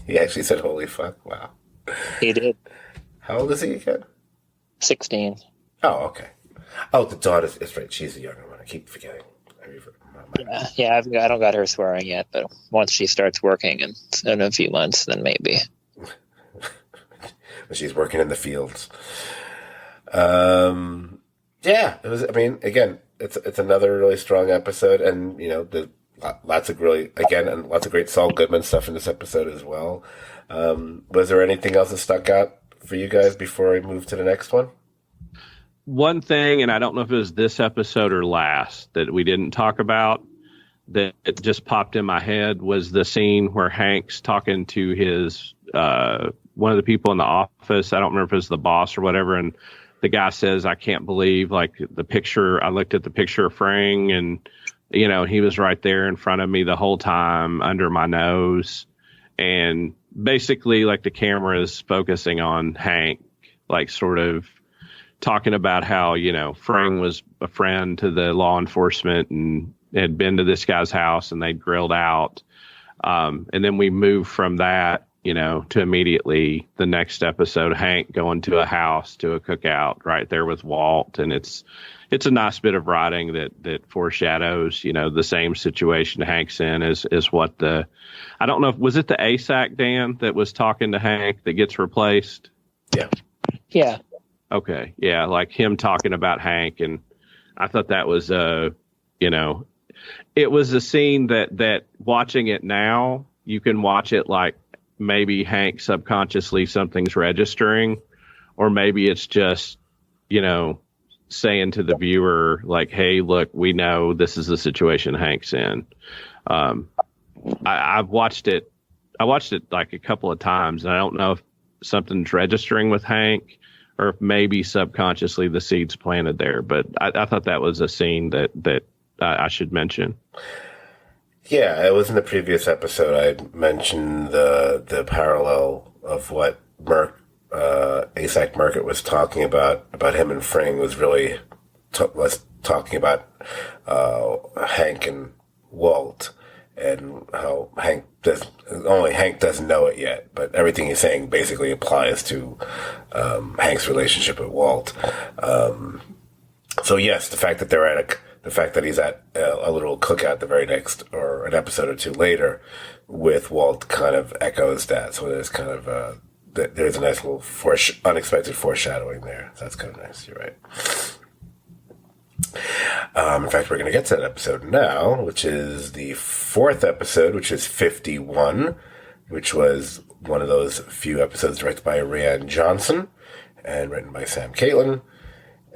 He actually said, "Holy fuck!" Wow. He did. How old is he again? 16. Oh, okay. Oh, the daughter's is right. She's the younger one. I keep forgetting. Yeah. I don't got her swearing yet, but once she starts working in a few months, then maybe. She's working in the fields. Yeah, it was. I mean, again, it's another really strong episode, and lots of great Saul Goodman stuff in this episode as well. Was there anything else that stuck out for you guys before we move to the next one? One thing, and I don't know if it was this episode or last, that we didn't talk about, that it just popped in my head, was the scene where Hank's talking to his one of the people in the office. I don't remember if it was the boss or whatever, and the guy says, "I can't believe like the picture. I looked at the picture of Frang, and he was right there in front of me the whole time, under my nose." And basically, like, the camera is focusing on Hank, like, sort of talking about how, Frang was a friend to the law enforcement and had been to this guy's house and they grilled out. And then we move from that to immediately the next episode, Hank going to a house, to a cookout right there with Walt. And it's a nice bit of writing that foreshadows, the same situation Hank's in is what I don't know, was it the ASAC, Dan, that was talking to Hank that gets replaced? Yeah. Yeah. Okay. Yeah. Like him talking about Hank. And I thought that was, it was a scene that watching it now, you can watch it like maybe Hank subconsciously something's registering, or maybe it's just, saying to the viewer, like, hey, look, we know this is the situation Hank's in. I've watched it. I watched it like a couple of times, and I don't know if something's registering with Hank or if maybe subconsciously the seed's planted there. But I thought that was a scene that I should mention. Yeah, it was in the previous episode. I mentioned the parallel of what ASAC Merkett was talking about him and Fring was really less talking about Hank and Walt, and how Hank doesn't know it yet, but everything he's saying basically applies to Hank's relationship with Walt. So yes, the fact that he's at a little cookout the very next, or an episode or two later, with Walt kind of echoes that. So there's kind of there's a nice little unexpected foreshadowing there. So that's kind of nice. You're right. In fact, we're going to get to that episode now, which is the fourth episode, which is 51, which was one of those few episodes directed by Rian Johnson and written by Sam Caitlin.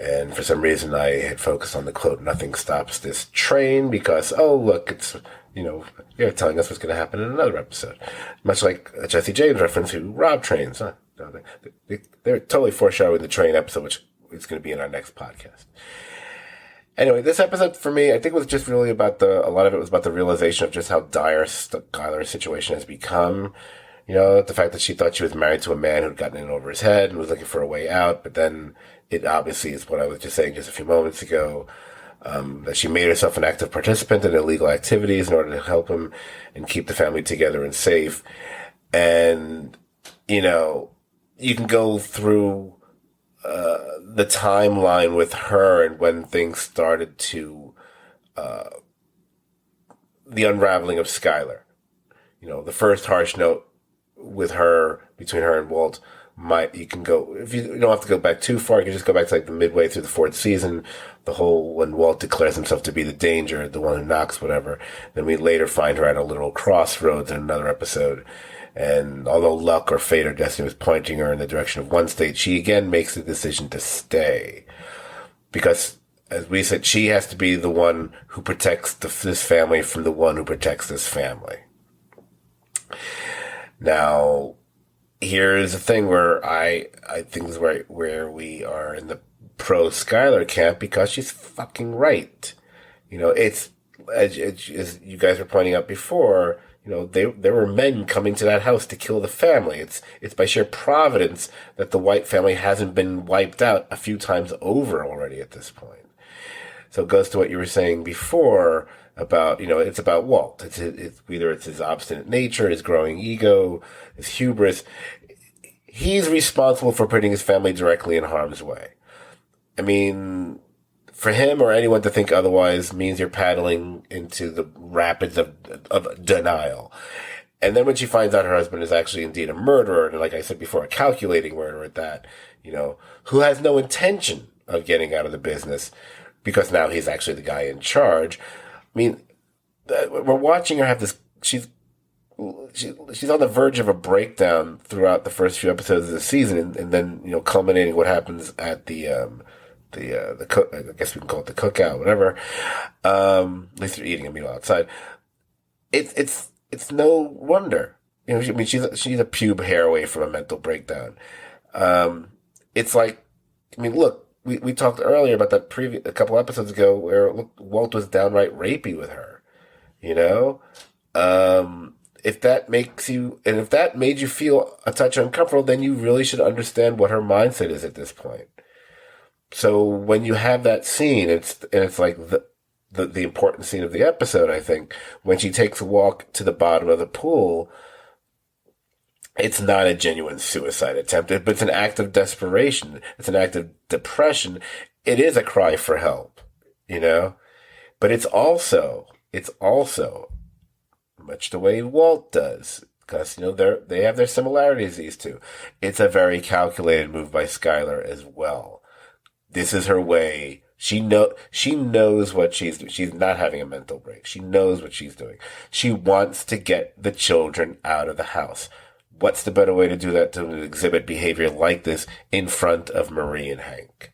And for some reason, I had focused on the quote, "Nothing stops this train," because, oh, look, it's, you're telling us what's going to happen in another episode. Much like a Jesse James reference to Rob Trains. Huh? They're totally foreshadowing the train episode, which is going to be in our next podcast. Anyway, this episode for me, I think, was just really about a lot of it was about the realization of just how dire Skylar's situation has become. The fact that she thought she was married to a man who'd gotten in over his head and was looking for a way out, but then it obviously is what I was just saying just a few moments ago, that she made herself an active participant in illegal activities in order to help him and keep the family together and safe. And, you can go through the timeline with her and when things started to, the unraveling of Skylar. The first harsh note with her, between her and Walt, you can go, if you don't have to go back too far, you can just go back to like the midway through the fourth season, the whole, when Walt declares himself to be the danger, the one who knocks, whatever. Then we later find her at a little crossroads in another episode. And although luck or fate or destiny was pointing her in the direction of one state, she again makes the decision to stay. Because, as we said, she has to be the one who protects this family from the one who protects this family. Now, here's the thing where I think is where we are in the pro Skylar camp, because she's fucking right. It's, as you guys were pointing out before, there were men coming to that house to kill the family. It's by sheer providence that the White family hasn't been wiped out a few times over already at this point. So it goes to what you were saying before about, it's about Walt. It's either it's his obstinate nature, his growing ego, his hubris. He's responsible for putting his family directly in harm's way. I mean, for him or anyone to think otherwise means you're paddling into the rapids of denial. And then when she finds out her husband is actually indeed a murderer, and like I said before, a calculating murderer at that, who has no intention of getting out of the business, because now he's actually the guy in charge. I mean, we're watching her have this, she's on the verge of a breakdown throughout the first few episodes of the season, and then, culminating what happens at the cook, I guess we can call it the cookout, whatever. At least they're eating a meal outside. It's no wonder. She's a pube hair away from a mental breakdown. It's like, look, we talked earlier about that a couple episodes ago where Walt was downright rapey with her. If that if that made you feel a touch uncomfortable, then you really should understand what her mindset is at this point. So when you have that scene, it's like the important scene of the episode, I think, when she takes a walk to the bottom of the pool, it's not a genuine suicide attempt, but it's an act of desperation. It's an act of depression. It is a cry for help, you know, but it's also much the way Walt does. Because, they have their similarities, these two. It's a very calculated move by Skylar as well. This is her way. She knows what she's doing. She's not having a mental break. She knows what she's doing. She wants to get the children out of the house. What's the better way to do that, to exhibit behavior like this in front of Marie and Hank?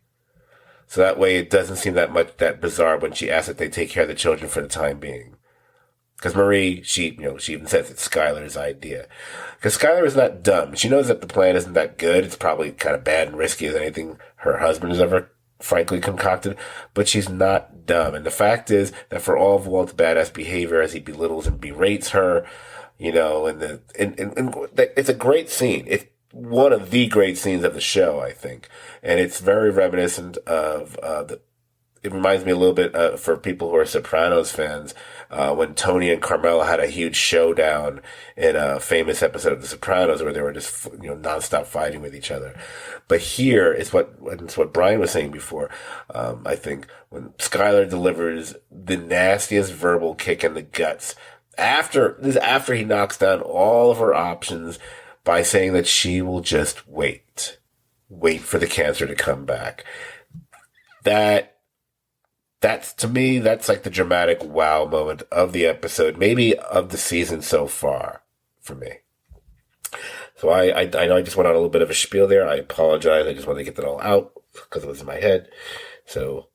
So that way it doesn't seem that bizarre when she asks that they take care of the children for the time being. Because Marie, she even says it's Skylar's idea. Because Skylar is not dumb. She knows that the plan isn't that good. It's probably kind of bad and risky as anything her husband has ever, frankly, concocted. But she's not dumb. And the fact is that for all of Walt's badass behavior as he belittles and berates her, and it's a great scene. It's one of the great scenes of the show, I think. And it's very reminiscent of it reminds me a little bit, for people who are Sopranos fans, when Tony and Carmela had a huge showdown in a famous episode of The Sopranos where they were just, nonstop fighting with each other. But here is what Brian was saying before. I think when Skylar delivers the nastiest verbal kick in the guts after he knocks down all of her options by saying that she will just wait for the cancer to come back. That's, to me, that's like the dramatic wow moment of the episode, maybe of the season so far, for me. So I know I just went on a little bit of a spiel there. I apologize. I just wanted to get that all out because it was in my head. So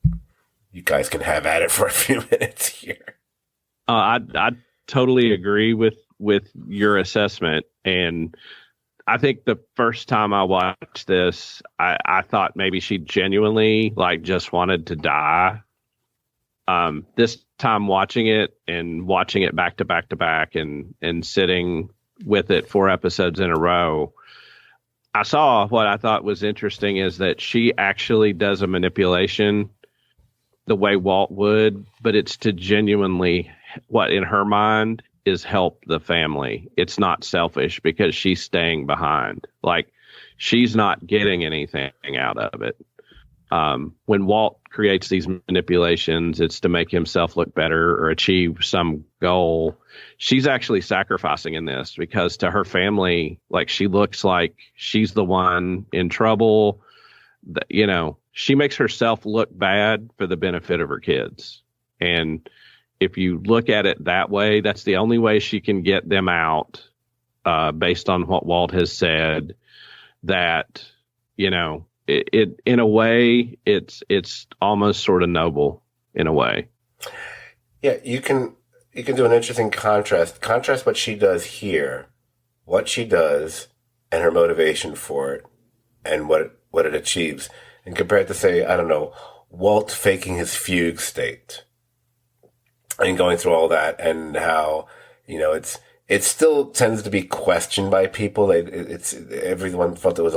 you guys can have at it for a few minutes here. I totally agree with your assessment. And I think the first time I watched this, I thought maybe she genuinely just wanted to die. This time watching it back to back to back and sitting with it 4 episodes in a row, I saw what I thought was interesting is that she actually does a manipulation the way Walt would, but it's to genuinely, what in her mind is help the family. It's not selfish because she's staying behind. She's not getting anything out of it. When Walt creates these manipulations, it's to make himself look better or achieve some goal. She's actually sacrificing in this because to her family, she looks like she's the one in trouble. She makes herself look bad for the benefit of her kids. And if you look at it that way, that's the only way she can get them out, based on what Walt has said, that, it in a way, it's almost sort of noble in a way. Yeah, you can do an interesting contrast. Contrast what she does here, what she does, and her motivation for it, and what it achieves, and compare it to, say, I don't know, Walt faking his fugue state and going through all that, and how it still tends to be questioned by people. Everyone felt there was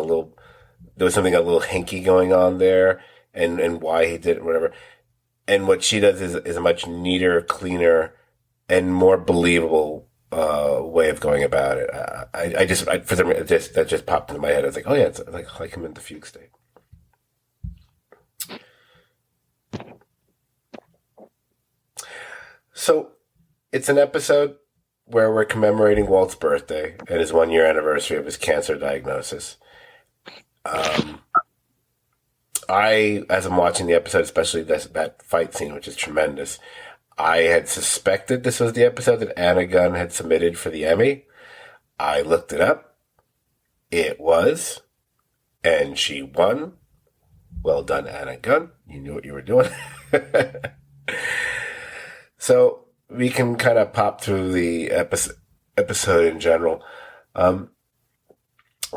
something a little hinky going on there, and why he did it, whatever. And what she does is a much neater, cleaner, and more believable way of going about it. That just popped into my head. I was like, oh yeah, it's like him in the fugue state. So it's an episode where we're commemorating Walt's birthday and his 1-year anniversary of his cancer diagnosis. As I'm watching the episode, especially that fight scene, which is tremendous, I had suspected this was the episode that Anna Gunn had submitted for the Emmy. I looked it up. It was. And she won. Well done, Anna Gunn. You knew what you were doing. So we can kind of pop through the episode in general. Well,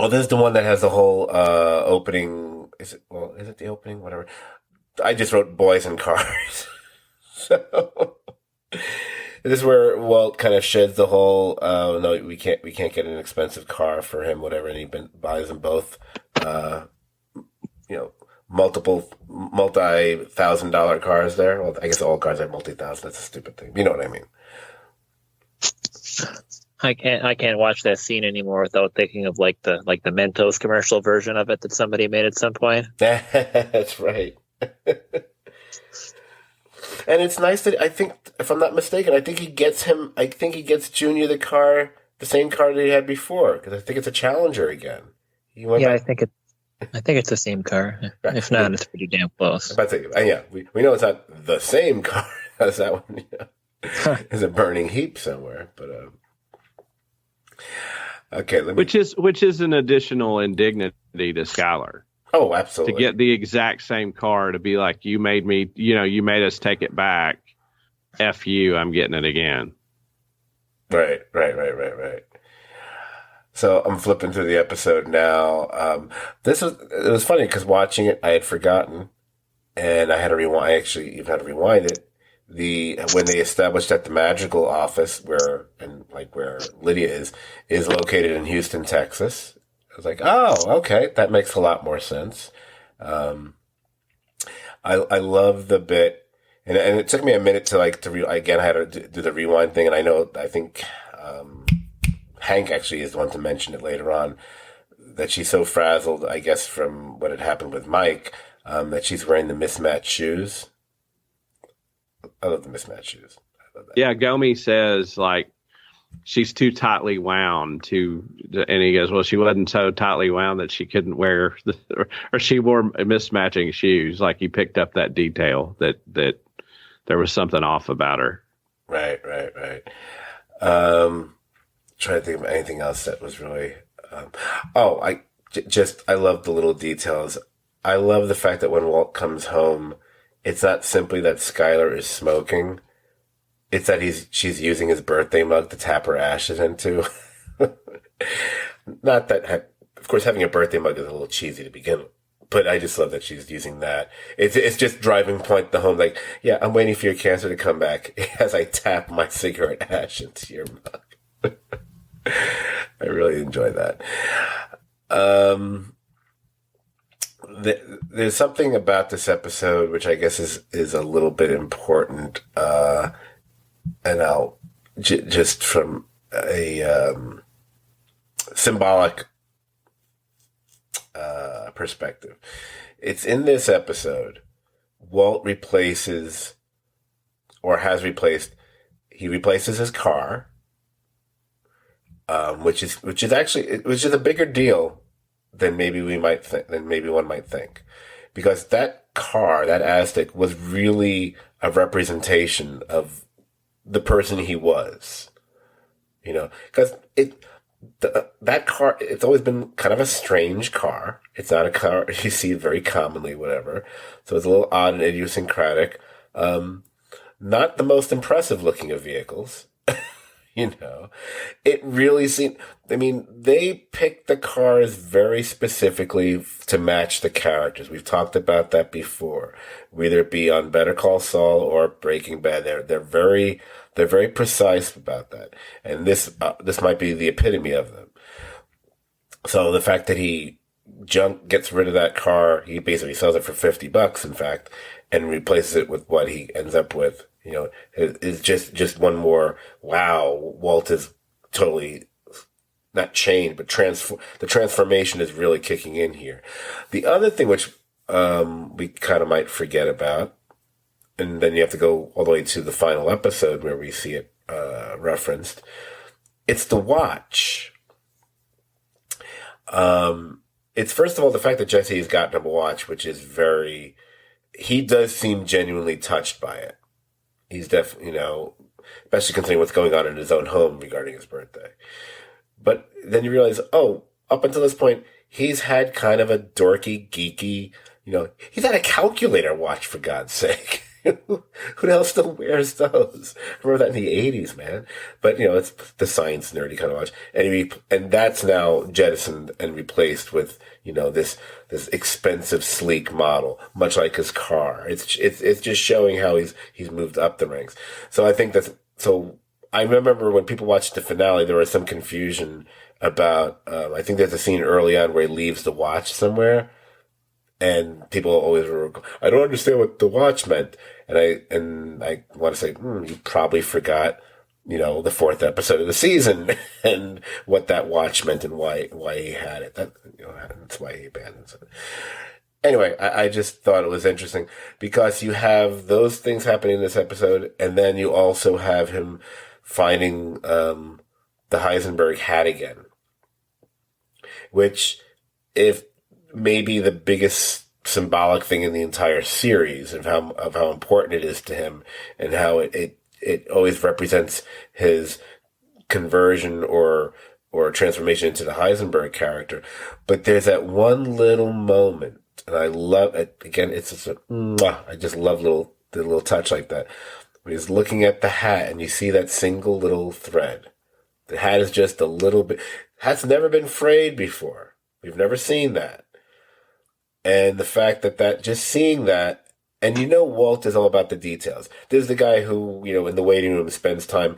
this is the one that has the whole opening. Is it the opening? Whatever. I just wrote boys and cars. So this is where Walt kind of sheds the whole, no, we can't get an expensive car for him, whatever, and he buys them both, multi-$1,000 cars there. Well, I guess all cars are multi-thousand. That's a stupid thing. You know what I mean? I can't watch that scene anymore without thinking of the Mentos commercial version of it that somebody made at some point. That's right. And it's nice that I think, if I'm not mistaken, I think he gets Junior the same car that he had before, because I think it's a Challenger again. He went Yeah, back. I think it's the same car. Right. If not, it's pretty damn close. But yeah, we know it's not the same car as that one. Is a burning heap somewhere, but okay. Which is an additional indignity to Skylar. Oh, absolutely. To get the exact same car, to be like, you made us take it back. F you, I'm getting it again. Right. So I'm flipping through the episode now. It was funny because watching it, I had forgotten, and I had to rewind. I actually even had to rewind it. When they established that the magical office where Lydia is located in Houston, Texas. I was like, oh, okay, that makes a lot more sense. I love the bit, and it took me a minute to again, I had to do the rewind thing, and I think Hank actually is the one to mention it later on, that she's so frazzled, I guess, from what had happened with Mike, that she's wearing the mismatched shoes. I love the mismatched shoes. I love that. Yeah, Gomi says, like, she's too tightly wound and he goes, well, she wasn't so tightly wound that she couldn't wear, or she wore mismatching shoes. Like, he picked up that detail that there was something off about her. Right. Trying to think of anything else that was really, I love the little details. I love the fact that when Walt comes home, it's not simply that Skylar is smoking. It's that she's using his birthday mug to tap her ashes into. Not that, of course, having a birthday mug is a little cheesy to begin with, but I just love that she's using that. It's just driving point the home. Like, yeah, I'm waiting for your cancer to come back as I tap my cigarette ash into your mug. I really enjoy that. There's something about this episode which I guess is a little bit important, and I'll just from a symbolic perspective. It's in this episode. Walt replaces his car, which is a bigger deal than maybe one might think, because that car, that Aztec, was really a representation of the person he was. Because that car, it's always been kind of a strange car. It's not a car you see very commonly, whatever. So it's a little odd and idiosyncratic. Not the most impressive looking of vehicles. It really seemed, they picked the cars very specifically to match the characters. We've talked about that before, whether it be on Better Call Saul or Breaking Bad. They're very precise about that. And this might be the epitome of them. So the fact that he gets rid of that car, he basically sells it for $50, in fact, and replaces it with what he ends up with. It's just one more, wow, Walt is totally not chained, but the transformation is really kicking in here. The other thing which we kind of might forget about, and then you have to go all the way to the final episode where we see it referenced, it's the watch. It's first of all the fact that Jesse has gotten him a watch, which is he does seem genuinely touched by it. He's definitely, especially considering what's going on in his own home regarding his birthday. But then you realize, up until this point, he's had kind of a dorky, geeky, he's had a calculator watch, for God's sake. Who the hell still wears those? I remember that in the 80s, man. But, it's the science nerdy kind of watch. And that's now jettisoned and replaced with, this expensive, sleek model, much like his car. It's just showing how he's moved up the ranks. So I think so I remember when people watched the finale, there was some confusion about, I think there's a scene early on where he leaves the watch somewhere. And people always were, I don't understand what the watch meant. And I want to say, you probably forgot the fourth episode of the season and what that watch meant and why he had it. That's why he abandons it. Anyway, I just thought it was interesting because you have those things happening in this episode, and then you also have him finding the Heisenberg hat again, which, if maybe the biggest symbolic thing in the entire series of how important it is to him, and how it always represents his conversion or transformation into the Heisenberg character. But there's that one little moment, and I love it. Again, it's just I just love the little touch like that. When he's looking at the hat and you see that single little thread. The hat is just a little bit, hat's never been frayed before. We've never seen that. And the fact that just seeing that, and Walt is all about the details. There's the guy who, in the waiting room spends time,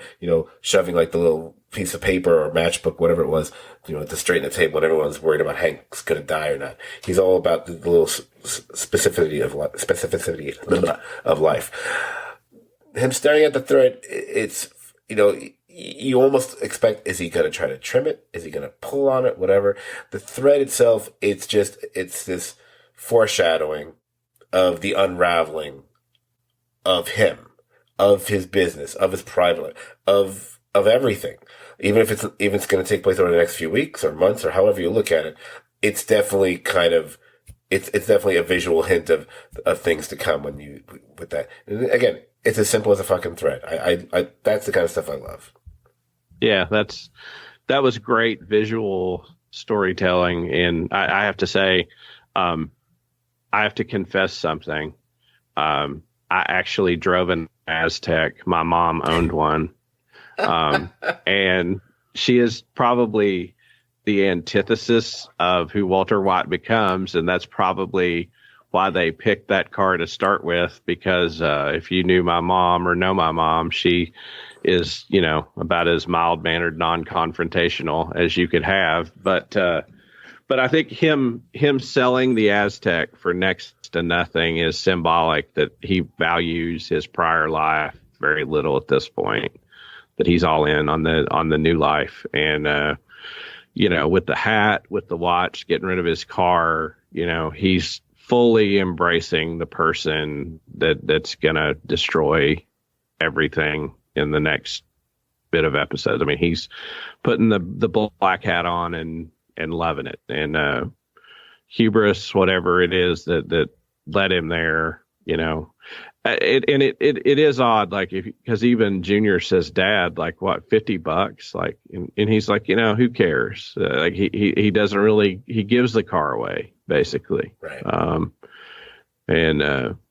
shoving like the little piece of paper or matchbook, whatever it was, to straighten the table when everyone's worried about Hank's going to die or not. He's all about the little specificity of life. Him staring at the thread, it's, you almost expect, is he going to try to trim it? Is he going to pull on it? Whatever. The thread itself, it's this foreshadowing of the unraveling of him, of his business, of his private life, of everything. Even if it's going to take place over the next few weeks or months or however you look at it, it's definitely it's definitely a visual hint of things to come with that. And again, it's as simple as a fucking thread. I that's the kind of stuff I love. Yeah, that was great visual storytelling. And I have to say, I have to confess something. I actually drove an Aztec. My mom owned one. And she is probably the antithesis of who Walter White becomes. And that's probably why they picked that car to start with, because if you knew my mom or know my mom, she is, about as mild-mannered, non-confrontational as you could have. But I think him selling the Aztec for next to nothing is symbolic that he values his prior life very little at this point, that he's all in on the new life. And, with the hat, with the watch, getting rid of his car, he's fully embracing the person that's going to destroy everything in the next bit of episodes. I mean, he's putting the black hat on and loving it. And hubris, whatever it is that led him there, it is odd, like, because even Junior says, Dad, like, what, $50? Like, and he's like, who cares? Like he doesn't really, he gives the car away basically. Right.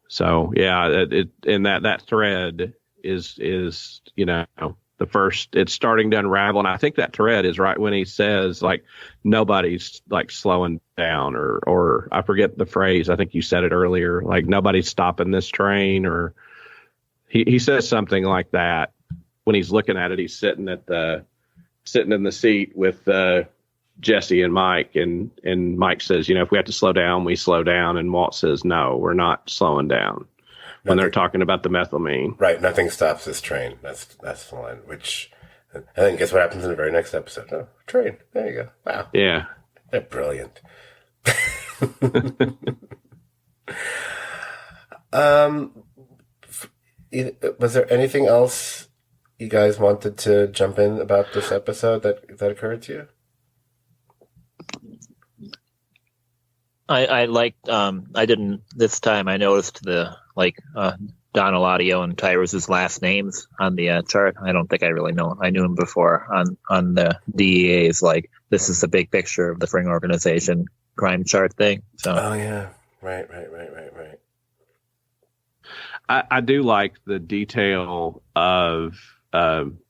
So yeah, that thread is the first, it's starting to unravel. And I think that thread is right when he says, like, nobody's like slowing down, or I forget the phrase. I think you said it earlier, like, nobody's stopping this train, or he says something like that when he's looking at it. He's sitting in the seat with Jesse and Mike, and Mike says, if we have to slow down, we slow down. And Walt says, no, we're not slowing down. When they're talking about the methylamine. Right. Nothing stops this train. That's the line, which, and then guess what happens in the very next episode? Oh, train. There you go. Wow. Yeah. They're brilliant. Was there anything else you guys wanted to jump in about this episode that occurred to you? I liked, I didn't, this time I noticed Don Eladio and Tyrus's last names on the chart. I don't think I really know. I knew him before on the DEA's, like, this is the big picture of the Fring organization crime chart thing. So. Oh yeah. Right. I do like the detail of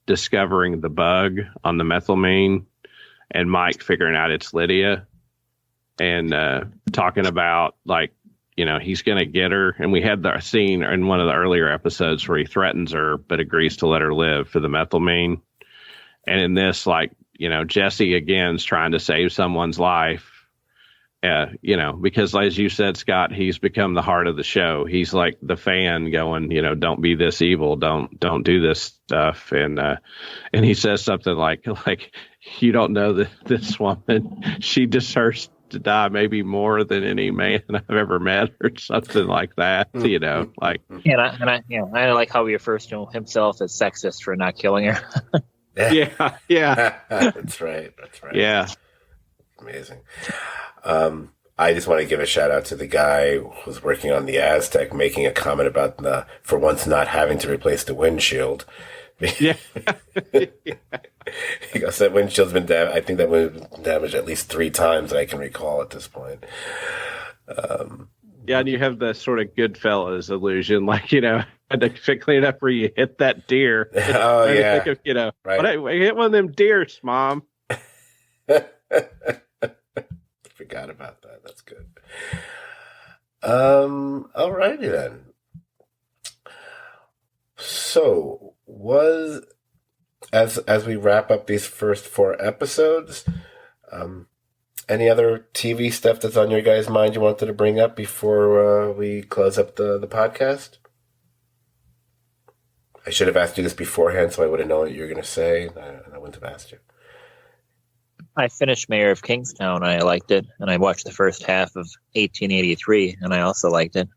discovering the bug on the methylamine and Mike figuring out it's Lydia, and talking about, like, he's going to get her. And we had the scene in one of the earlier episodes where he threatens her, but agrees to let her live for the methylamine. And in this, like, Jesse again is trying to save someone's life. because as you said, Scott, he's become the heart of the show. He's like the fan going, don't be this evil, don't do this stuff, and he says something like you don't know that this woman, she deserves to die maybe more than any man I've ever met, or something like that. Like I like how he refers to himself as sexist for not killing her. yeah. That's right. Yeah. Amazing. I just want to give a shout out to the guy who was working on the Aztec, making a comment about for once not having to replace the windshield. Yeah. He goes, that windshield's been damaged. I think that was damaged at least 3 times that I can recall at this point. Yeah, and you have the sort of Goodfellas illusion, like, had to clean it up where you hit that deer. Oh, yeah. Think of, right. I hit one of them deers, Mom. Forgot about that. That's good. All righty then. So, as we wrap up these first 4 episodes, any other TV stuff that's on your guys' mind you wanted to bring up before we close up the podcast? I should have asked you this beforehand, so I would have known what you were going to say, and I wouldn't have asked you. I finished Mayor of Kingstown, and I liked it, and I watched the first half of 1883, and I also liked it,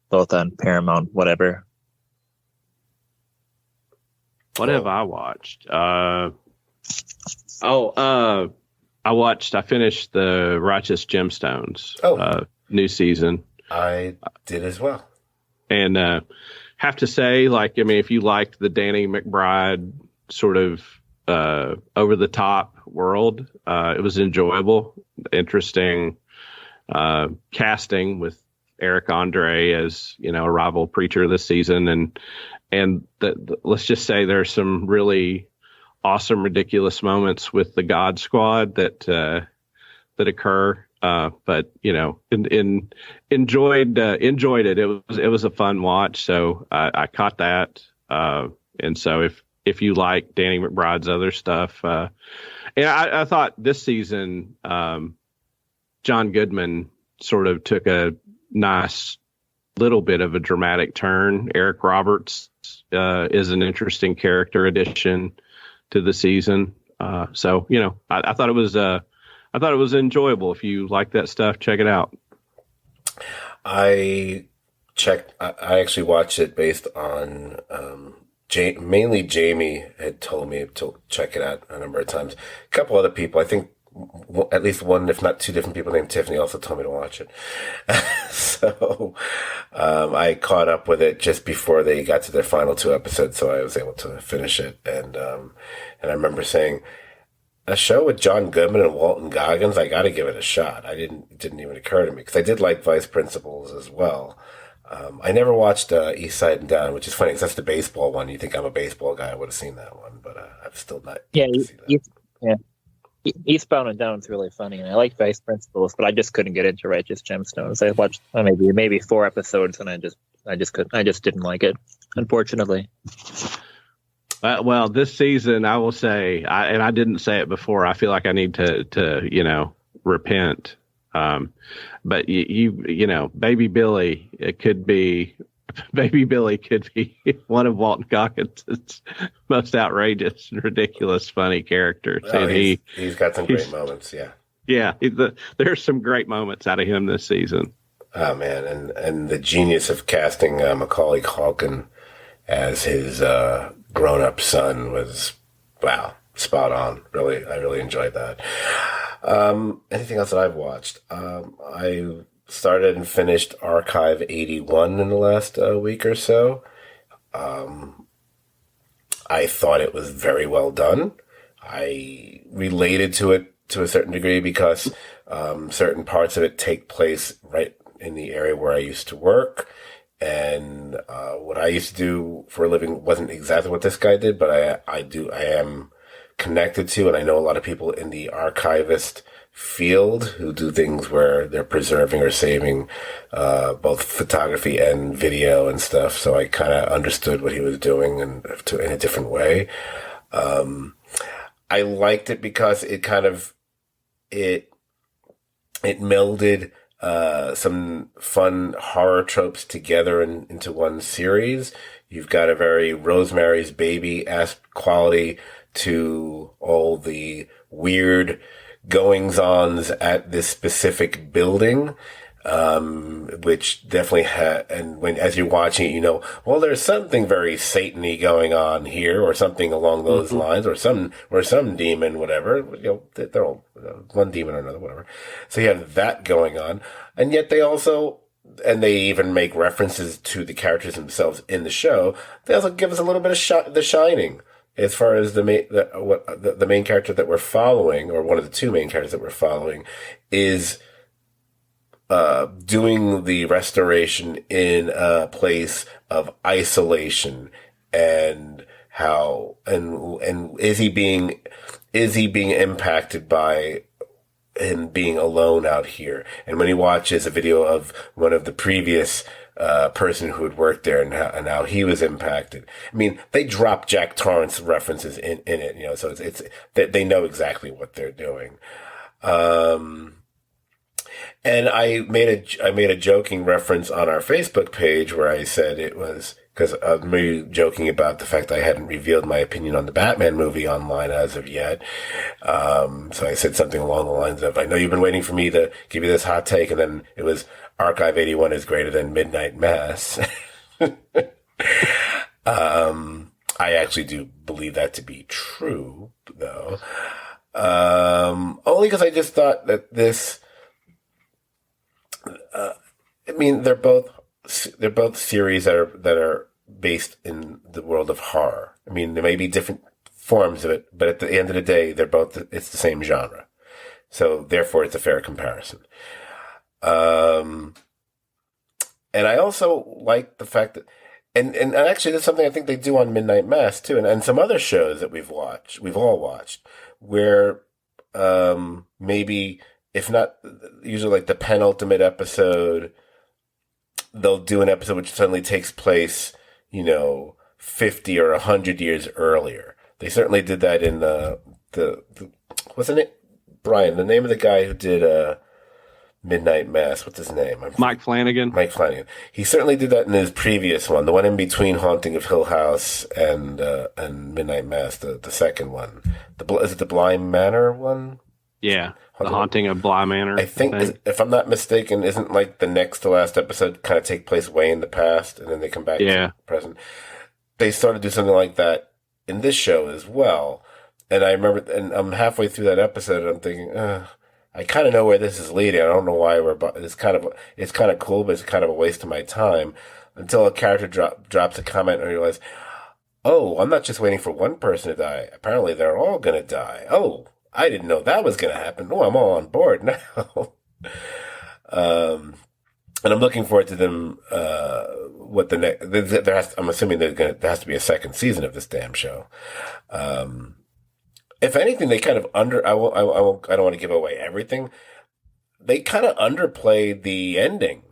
both on Paramount, whatever. What have I watched? I finished the Righteous Gemstones new season. I did as well. And have to say, if you liked the Danny McBride sort of over the top world, it was enjoyable, interesting casting with Eric Andre as a rival preacher this season, and let's just say there's some really awesome, ridiculous moments with the God Squad that occur. But enjoyed it. It was a fun watch. So I caught that. And so if you like Danny McBride's other stuff, and I thought this season, John Goodman sort of took a nice little bit of a dramatic turn. Eric Roberts is an interesting character addition to the season. So I thought it was enjoyable. If you like that stuff, check it out. I actually watched it based on mainly Jamie had told me to check it out a number of times. A couple other people, I think at least one, if not 2 different people named Tiffany also told me to watch it. So I caught up with it just before they got to their final 2 episodes, so I was able to finish it. And I remember saying, a show with John Goodman and Walton Goggins, I got to give it a shot. It didn't even occur to me because I did like Vice Principals as well. I never watched East Side and Down, which is funny because that's the baseball one. You think I'm a baseball guy, I would have seen that one, but I've still not. Eastbound and Down is really funny, and I like Vice Principals, but I just couldn't get into Righteous Gemstones. I watched maybe 4 episodes, and I just didn't like it, unfortunately. Well, this season, I will say, and I didn't say it before, I feel like I need to repent. But Baby Billy, Baby Billy could be one of Walton Goggins' most outrageous and ridiculous, funny characters. Oh, and he's got some great moments. Yeah. Yeah. There's some great moments out of him this season. Oh man. And the genius of casting Macaulay Culkin as his, grown-up son was, wow, spot on. Really, I really enjoyed that. Anything else that I've watched? I started and finished Archive 81 in the last week or so. I thought it was very well done. I related to it to a certain degree because certain parts of it take place right in the area where I used to work. And what I used to do for a living wasn't exactly what this guy did, but I am connected to, and I know a lot of people in the archivist field who do things where they're preserving or saving both photography and video and stuff. So I kind of understood what he was doing in a different way. I liked it because it it melded some fun horror tropes together into one series. You've got a very Rosemary's Baby-esque quality to all the weird goings-ons at this specific building, which definitely and as you're watching it, you know, well, there's something very Satan-y going on here, or something along those lines, or some demon, whatever. You know, they're all one demon or another, whatever. So you have that going on, and yet they even make references to the characters themselves in the show. They also give us a little bit of The Shining, as far as the main character that we're following, or one of the two main characters that we're following, is doing the restoration in a place of isolation, and is he being impacted by him being alone out here? And when he watches a video of one of the previous person who had worked there and how he was impacted. I mean, they drop Jack Torrance references in it, you know, so it's they know exactly what they're doing. And I made a joking reference on our Facebook page where I said it was because of me joking about the fact I hadn't revealed my opinion on the Batman movie online as of yet. So I said something along the lines of, I know you've been waiting for me to give you this hot take, and then it was Archive 81 is greater than Midnight Mass. I actually do believe that to be true, though. Only because I just thought that this, I mean, they're both series that are based in the world of horror. I mean, there may be different forms of it, but at the end of the day, it's the same genre. So therefore, it's a fair comparison. And I also like the fact that, and actually, that's something I think they do on Midnight Mass too, and some other shows that we've all watched, where maybe, if not usually like the penultimate episode, they'll do an episode which suddenly takes place, 50 or 100 years earlier. They certainly did that in the wasn't it, Brian, the name of the guy who did Midnight Mass? What's his name? Mike Flanagan. Mike Flanagan. He certainly did that in his previous one, the one in between Haunting of Hill House and Midnight Mass, the second one. Is it the Bly Manor one? Yeah, the Haunting of Bly Manor. I think, if I'm not mistaken, isn't like the next to last episode kind of take place way in the past, and then they come back to the present. They started to do something like that in this show as well. And I remember, and I'm halfway through that episode, and I'm thinking, I kind of know where this is leading. I don't know why it's kind of cool, but it's kind of a waste of my time, until a character drops a comment and I realize, oh, I'm not just waiting for one person to die. Apparently they're all going to die. Oh, I didn't know that was going to happen. Oh, I'm all on board now. And I'm looking forward to them, what the next, I'm assuming there has to be a second season of this damn show. If anything, they kind of I don't want to give away everything. They kind of underplayed the ending.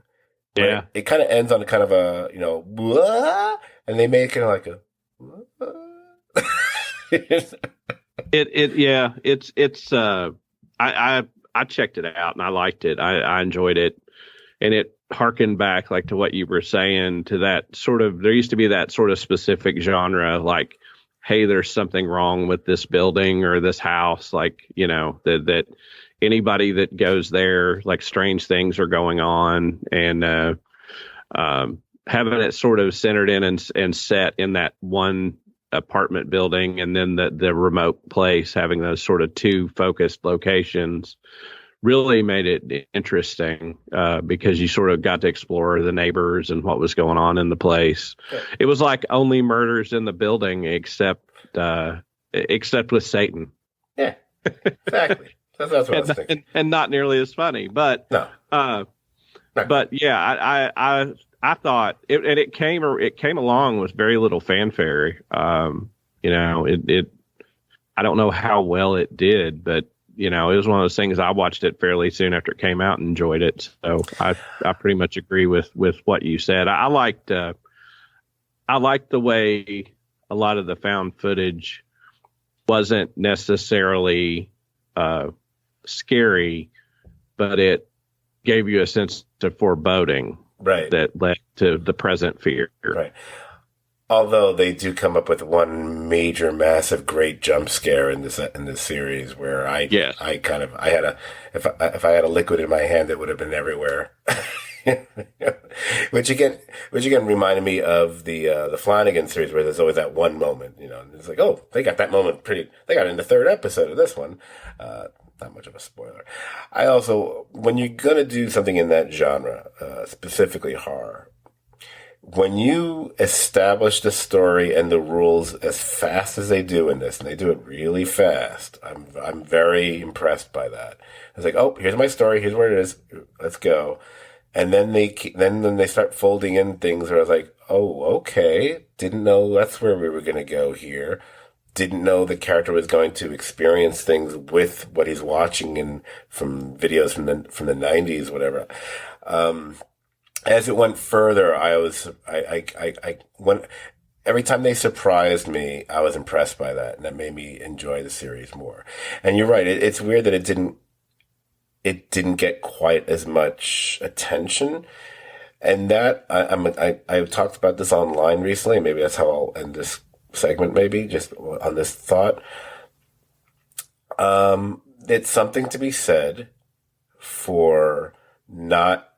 Yeah. Right? It kind of ends on a kind of a, blah, and they make it like a, I checked it out and I liked it. I enjoyed it, and it harkened back like to what you were saying, to that sort of, there used to be that sort of specific genre, like, hey, there's something wrong with this building or this house, like, that anybody that goes there, like, strange things are going on, and having it sort of centered in and set in that one apartment building, and then the remote place, having those sort of two focused locations, really made it interesting, because you sort of got to explore the neighbors and what was going on in the place. Yeah. It was like Only Murders in the Building, except with Satan. Yeah, exactly. That's what I was thinking. And not nearly as funny, but no. But yeah, I thought it came along with very little fanfare. I don't know how well it did, but it was one of those things. I watched it fairly soon after it came out and enjoyed it. So I pretty much agree with what you said. I liked the way a lot of the found footage wasn't necessarily scary, but it gave you a sense of foreboding Right. that led to the present fear. Right. Although they do come up with one major, massive, great jump scare in this series where I had a if I had a liquid in my hand, it would have been everywhere. which again reminded me of the Flanagan series where there's always that one moment, and it's like, oh, they got that moment they got it in the third episode of this one. Not much of a spoiler. I also, when you're gonna do something in that genre, specifically horror, when you establish the story and the rules as fast as they do in this, and they do it really fast, I'm very impressed by that. It's like, oh, here's my story, here's where it is, let's go. And then they start folding in things where I was like, oh, okay, didn't know that's where we were going to go here. Didn't know the character was going to experience things with what he's watching from videos from the 90s, whatever. As it went further, every time they surprised me, I was impressed by that, and that made me enjoy the series more. And you're right, it's weird that it didn't get quite as much attention. And that I've talked about this online recently. Maybe that's how I'll end this segment, maybe just on this thought. It's something to be said for not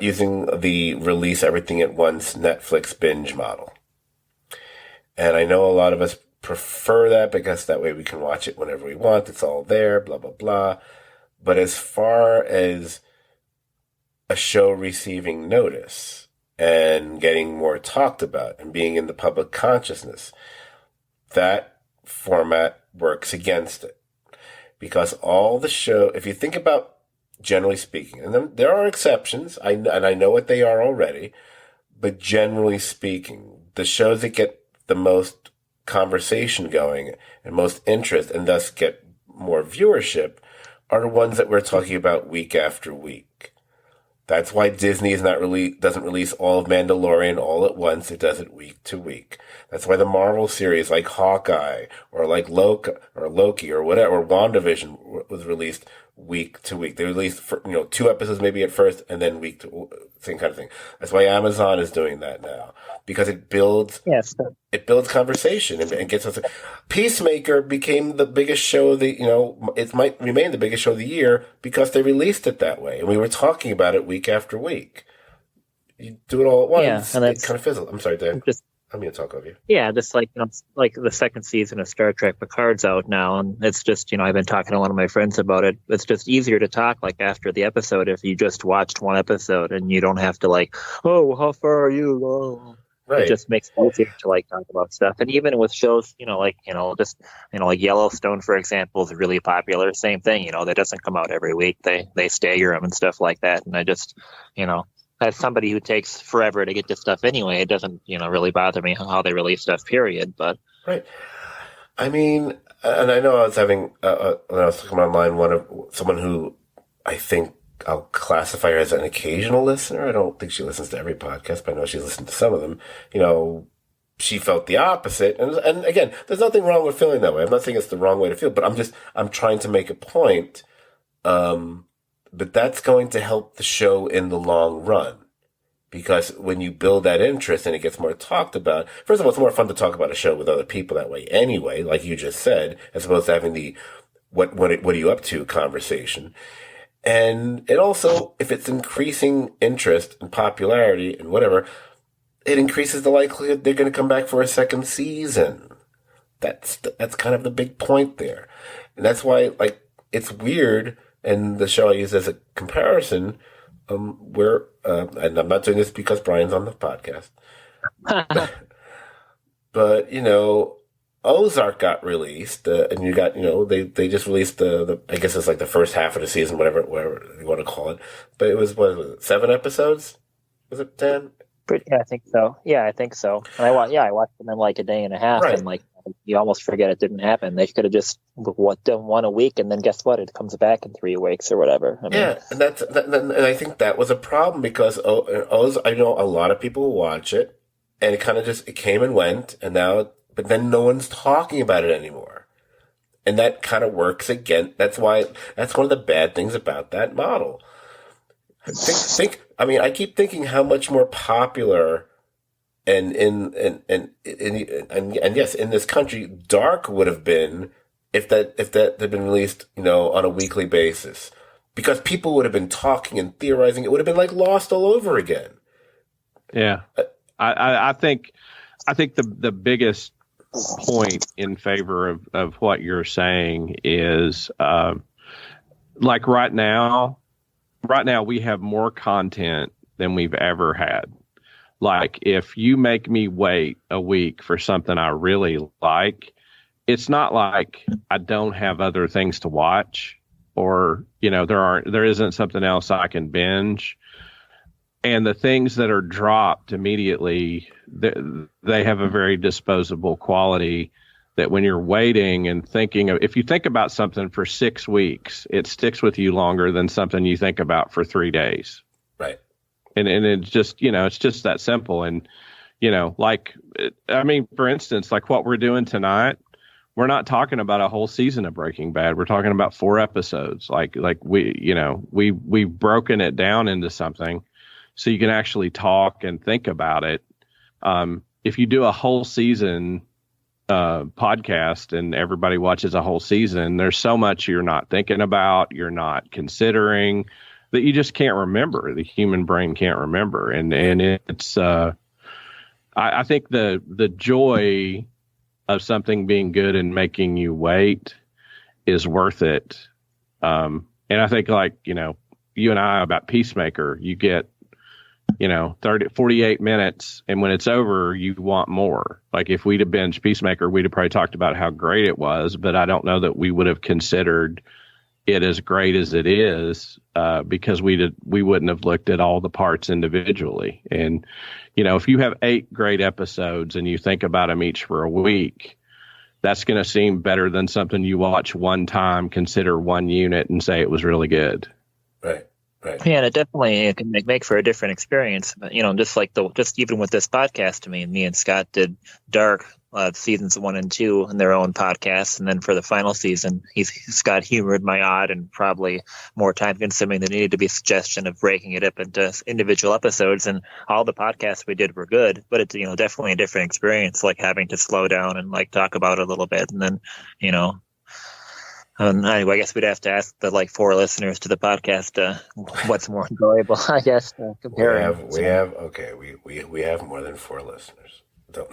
using the release everything at once Netflix binge model. And I know a lot of us prefer that because that way we can watch it whenever we want. It's all there, blah, blah, blah. But as far as a show receiving notice and getting more talked about and being in the public consciousness, that format works against it. Because all the show, if you think about, generally speaking, and then there are exceptions, and I know what they are already, but generally speaking, the shows that get the most conversation going and most interest and thus get more viewership are the ones that we're talking about week after week. That's why Disney doesn't release all of Mandalorian all at once. It does it week to week. That's why the Marvel series like Hawkeye or like Loki or whatever, or WandaVision was released week to week. They released 2 episodes maybe at first and then week to same kind of thing. That's why Amazon is doing that now, because it builds conversation and gets us. Peacemaker became the biggest show of the, it might remain the biggest show of the year because they released it that way. And we were talking about it week after week. You do it all at once, and it kind of fizzles. I'm sorry, Dave. I'm going to talk over you. Yeah, just like like the second season of Star Trek Picard's out now, and it's just I've been talking to one of my friends about it. It's just easier to talk like after the episode if you just watched one episode and you don't have to oh, how far are you? Oh. Right. It just makes it easier to talk about stuff. And even with shows, like Yellowstone, for example, is really popular. Same thing, that doesn't come out every week. They stagger them and stuff like that. And I just, as somebody who takes forever to get to stuff anyway, it doesn't, really bother me how they release stuff, period. But right. I mean, and I know I was having, when I was looking online, someone who I think I'll classify her as an occasional listener. I don't think she listens to every podcast, but I know she's listened to some of them. She felt the opposite. And again, there's nothing wrong with feeling that way. I'm not saying it's the wrong way to feel, but I'm trying to make a point. But that's going to help the show in the long run. Because when you build that interest and it gets more talked about, first of all, it's more fun to talk about a show with other people that way anyway, like you just said, as opposed to having the what are you up to conversation. And it also, if it's increasing interest and popularity and whatever, it increases the likelihood they're going to come back for a second season. That's kind of the big point there. And that's why, it's weird. And the show I use as a comparison, where, and I'm not doing this because Brian's on the podcast, but Ozark got released, and you got, they just released I guess it's the first half of the season, whatever you want to call it. But it was, 7 episodes? Was it 10? Yeah, I think so. And I watched them in a day and a half, right. And you almost forget it didn't happen. They could have just done one a week, and then guess what? It comes back in 3 weeks or whatever. Yeah, and and I think that was a problem because I know a lot of people watch it, and it kind of it came and went, and now. But then no one's talking about it anymore. And that kind of works again. That's one of the bad things about that model. I keep thinking how much more popular and yes, in this country, Dark would have been if that had been released, on a weekly basis, because people would have been talking and theorizing. It would have been like Lost all over again. Yeah, I think the biggest point in favor of what you're saying is like right now we have more content than we've ever had. Like, if you make me wait a week for something I really like, it's not like I don't have other things to watch, or, there isn't something else I can binge. And the things that are dropped immediately, they have a very disposable quality that when you're waiting and thinking of, if you think about something for 6 weeks, it sticks with you longer than something you think about for 3 days. Right. And it's just, it's just that simple. And, for instance, like what we're doing tonight, we're not talking about a whole season of Breaking Bad. We're talking about 4 episodes. Like we've broken it down into something so you can actually talk and think about it. If you do a whole season podcast and everybody watches a whole season, there's so much you're not thinking about, you're not considering, that you just can't remember. The human brain can't remember. And it's, I think the joy of something being good and making you wait is worth it. And I think, like, you and I about Peacemaker, you get, 48 minutes, and when it's over, you want more. Like, if we'd have binged Peacemaker, we'd have probably talked about how great it was, but I don't know that we would have considered it as great as it is, because we wouldn't have looked at all the parts individually. And, if you have 8 great episodes and you think about them each for a week, that's going to seem better than something you watch one time, consider one unit, and say it was really good. Right. Right. Yeah, and it can make for a different experience. But, just even with this podcast, to me and Scott did Dark seasons 1 and 2 in their own podcasts, and then for the final season, Scott humored my odd and probably more time consuming than needed to be suggestion of breaking it up into individual episodes. And all the podcasts we did were good, but it's definitely a different experience, like having to slow down and like talk about it a little bit, and then anyway, I guess we'd have to ask the 4 listeners to the podcast what's more enjoyable. I guess comparing. We have more than 4 listeners. Don't.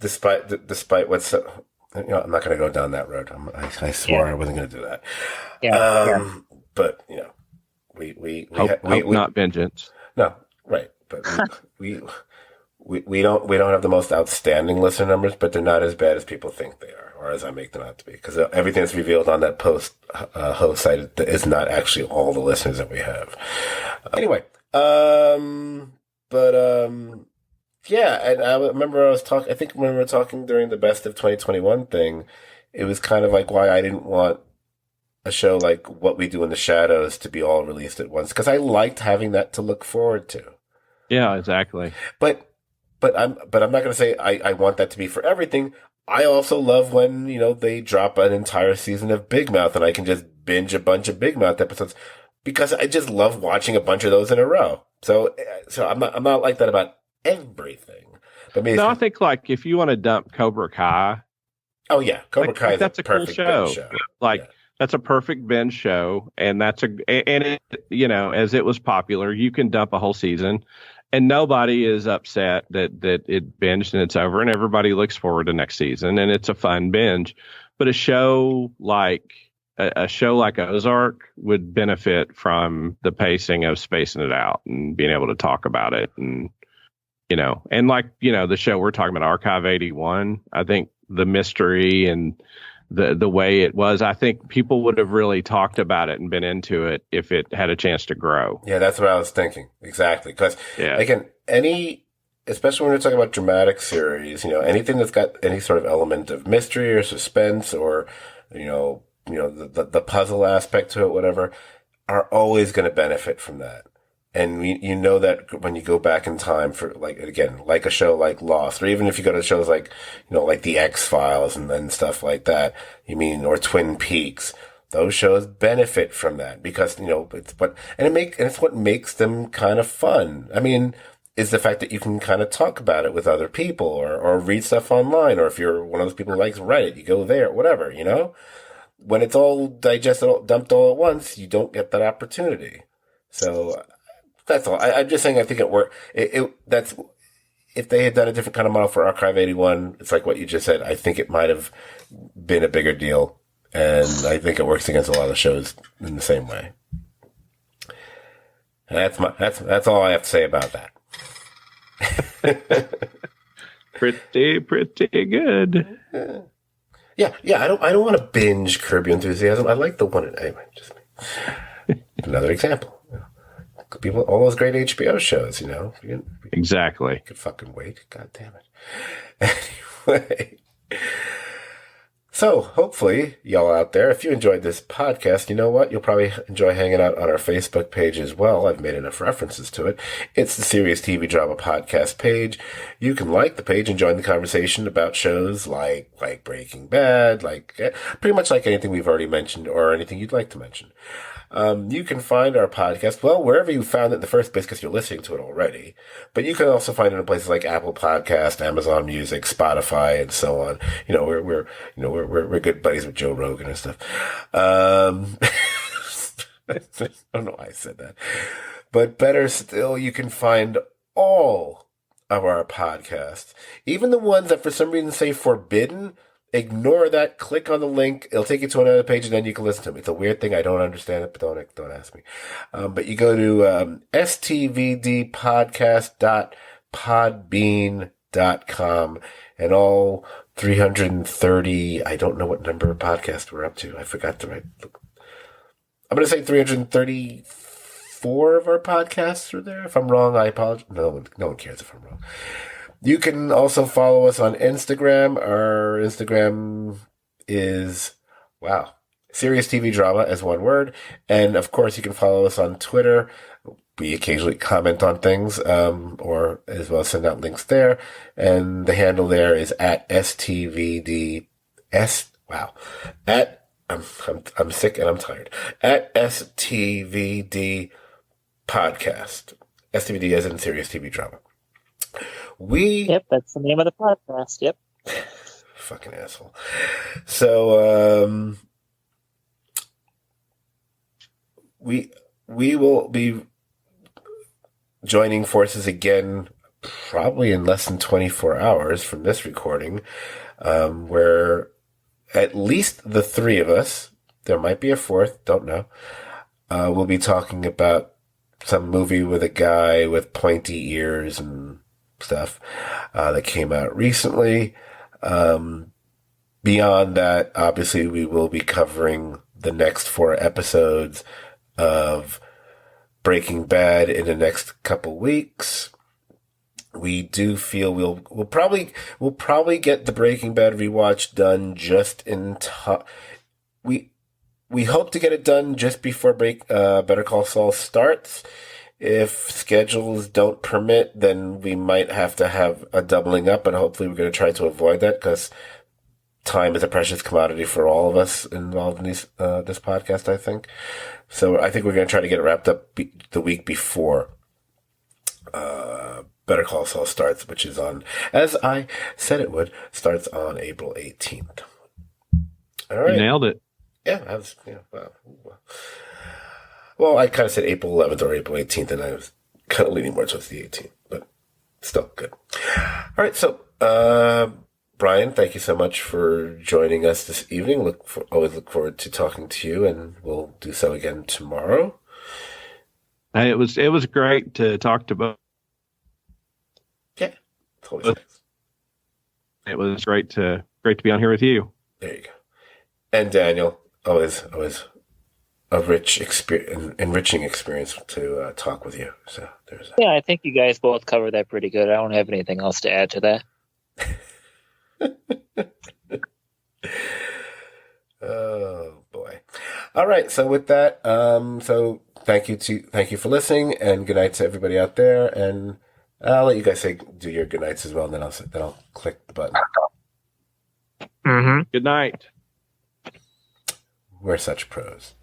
despite what's, I'm not going to go down that road. I swore I wasn't going to do that. Yeah. But we hope not vengeance. No, right. But we don't have the most outstanding listener numbers, but they're not as bad as people think they are, or as I make them out to be, because everything that's revealed on that post host site is not actually all the listeners that we have. Anyway, yeah, and I remember I think when we were talking during the Best of 2021 thing, it was kind of like why I didn't want a show like What We Do in the Shadows to be all released at once, because I liked having that to look forward to. Yeah, exactly. But I'm not going to say I want that to be for everything. I also love when, they drop an entire season of Big Mouth and I can just binge a bunch of Big Mouth episodes, because I just love watching a bunch of those in a row. So I'm not like that about everything. But I think, like, if you want to dump Cobra Kai. Oh yeah, Cobra Kai is that's a perfect cool binge show. That's a perfect binge show, and as it was popular, you can dump a whole season. And nobody is upset that it binged and it's over, and everybody looks forward to next season, and it's a fun binge. But a show like Ozark would benefit from the pacing of spacing it out and being able to talk about it, and the show we're talking about, Archive 81. I think the mystery and the way it was, I think people would have really talked about it and been into it if it had a chance to grow. Yeah, that's what I was thinking. Exactly. Because, again, especially when we're talking about dramatic series, anything that's got any sort of element of mystery or suspense or, the puzzle aspect to it, whatever, are always going to benefit from that. And you know that when you go back in time for, like, again, like a show like Lost, or even if you go to shows like, like the X-Files and stuff like that, or Twin Peaks, those shows benefit from that because, it's what makes them kind of fun. I mean, is the fact that you can kind of talk about it with other people or read stuff online, or if you're one of those people who likes Reddit, you go there, whatever, When it's all digested, dumped all at once, you don't get that opportunity. So that's all. I'm just saying. I think it worked. That's if they had done a different kind of model for Archive 81. It's like what you just said. I think it might have been a bigger deal, and I think it works against a lot of shows in the same way. And that's all I have to say about that. Pretty good. Yeah. I don't want to binge Curb Your Enthusiasm. I like the one anyway. Just another example. People, all those great HBO shows, Exactly. You could fucking wait. God damn it. Anyway. So, hopefully, y'all out there, if you enjoyed this podcast, you know what? You'll probably enjoy hanging out on our Facebook page as well. I've made enough references to it. It's the Serious TV Drama Podcast page. You can like the page and join the conversation about shows like Breaking Bad, pretty much like anything we've already mentioned or anything you'd like to mention. You can find our podcast, wherever you found it in the first place, because you're listening to it already. But you can also find it in places like Apple Podcast, Amazon Music, Spotify, and so on. We're good buddies with Joe Rogan and stuff. I don't know why I said that. But better still, you can find all of our podcasts, even the ones that for some reason say forbidden. Ignore that. Click on the link. It'll take you to another page, and then you can listen to them. It's a weird thing. I don't understand it, but don't ask me. But you go to stvdpodcast.podbean.com, and all 330. I don't know what number of podcasts we're up to. I forgot to write. I'm going to say 334 of our podcasts are there. If I'm wrong, I apologize. No one cares if I'm wrong. You can also follow us on Instagram. Our Instagram is, Serious TV Drama as one word. And of course, you can follow us on Twitter. We occasionally comment on things, or as well send out links there. And the handle there is at STVDS. I'm sick and I'm tired. At STVD Podcast. STVD as in Serious TV Drama. Yep, that's the name of the podcast. Yep. Fucking asshole. So, we will be joining forces again, probably in less than 24 hours from this recording, where at least the three of us, there might be a fourth, don't know, we'll be talking about some movie with a guy with pointy ears and stuff that came out recently. Beyond that, obviously, we will be covering the next 4 episodes of Breaking Bad in the next couple weeks. We do feel we'll probably get the Breaking Bad rewatch done just in time. We hope to get it done just before Better Call Saul starts. If schedules don't permit, then we might have to have a doubling up, and hopefully we're going to try to avoid that because time is a precious commodity for all of us involved in this podcast, I think. So I think we're going to try to get it wrapped up the week before Better Call Saul starts, which is on, as I said it would, starts on April 18th. All right. You nailed it. Yeah, well, I kind of said April 11th or April 18th, and I was kind of leaning more towards the 18th, but still good. All right, so Brian, thank you so much for joining us this evening. Always look forward to talking to you, and we'll do so again tomorrow. It was great to talk to both. Yeah, totally. It was great to be on here with you. There you go. And Daniel, always a rich enriching experience to talk with you. So there's that. Yeah, I think you guys both covered that pretty good. I don't have anything else to add to that. Oh boy. All right, so with that, so thank you for listening, and good night to everybody out there. And I'll let you guys do your good nights as well, and then I'll click the button. Good night. We're such pros.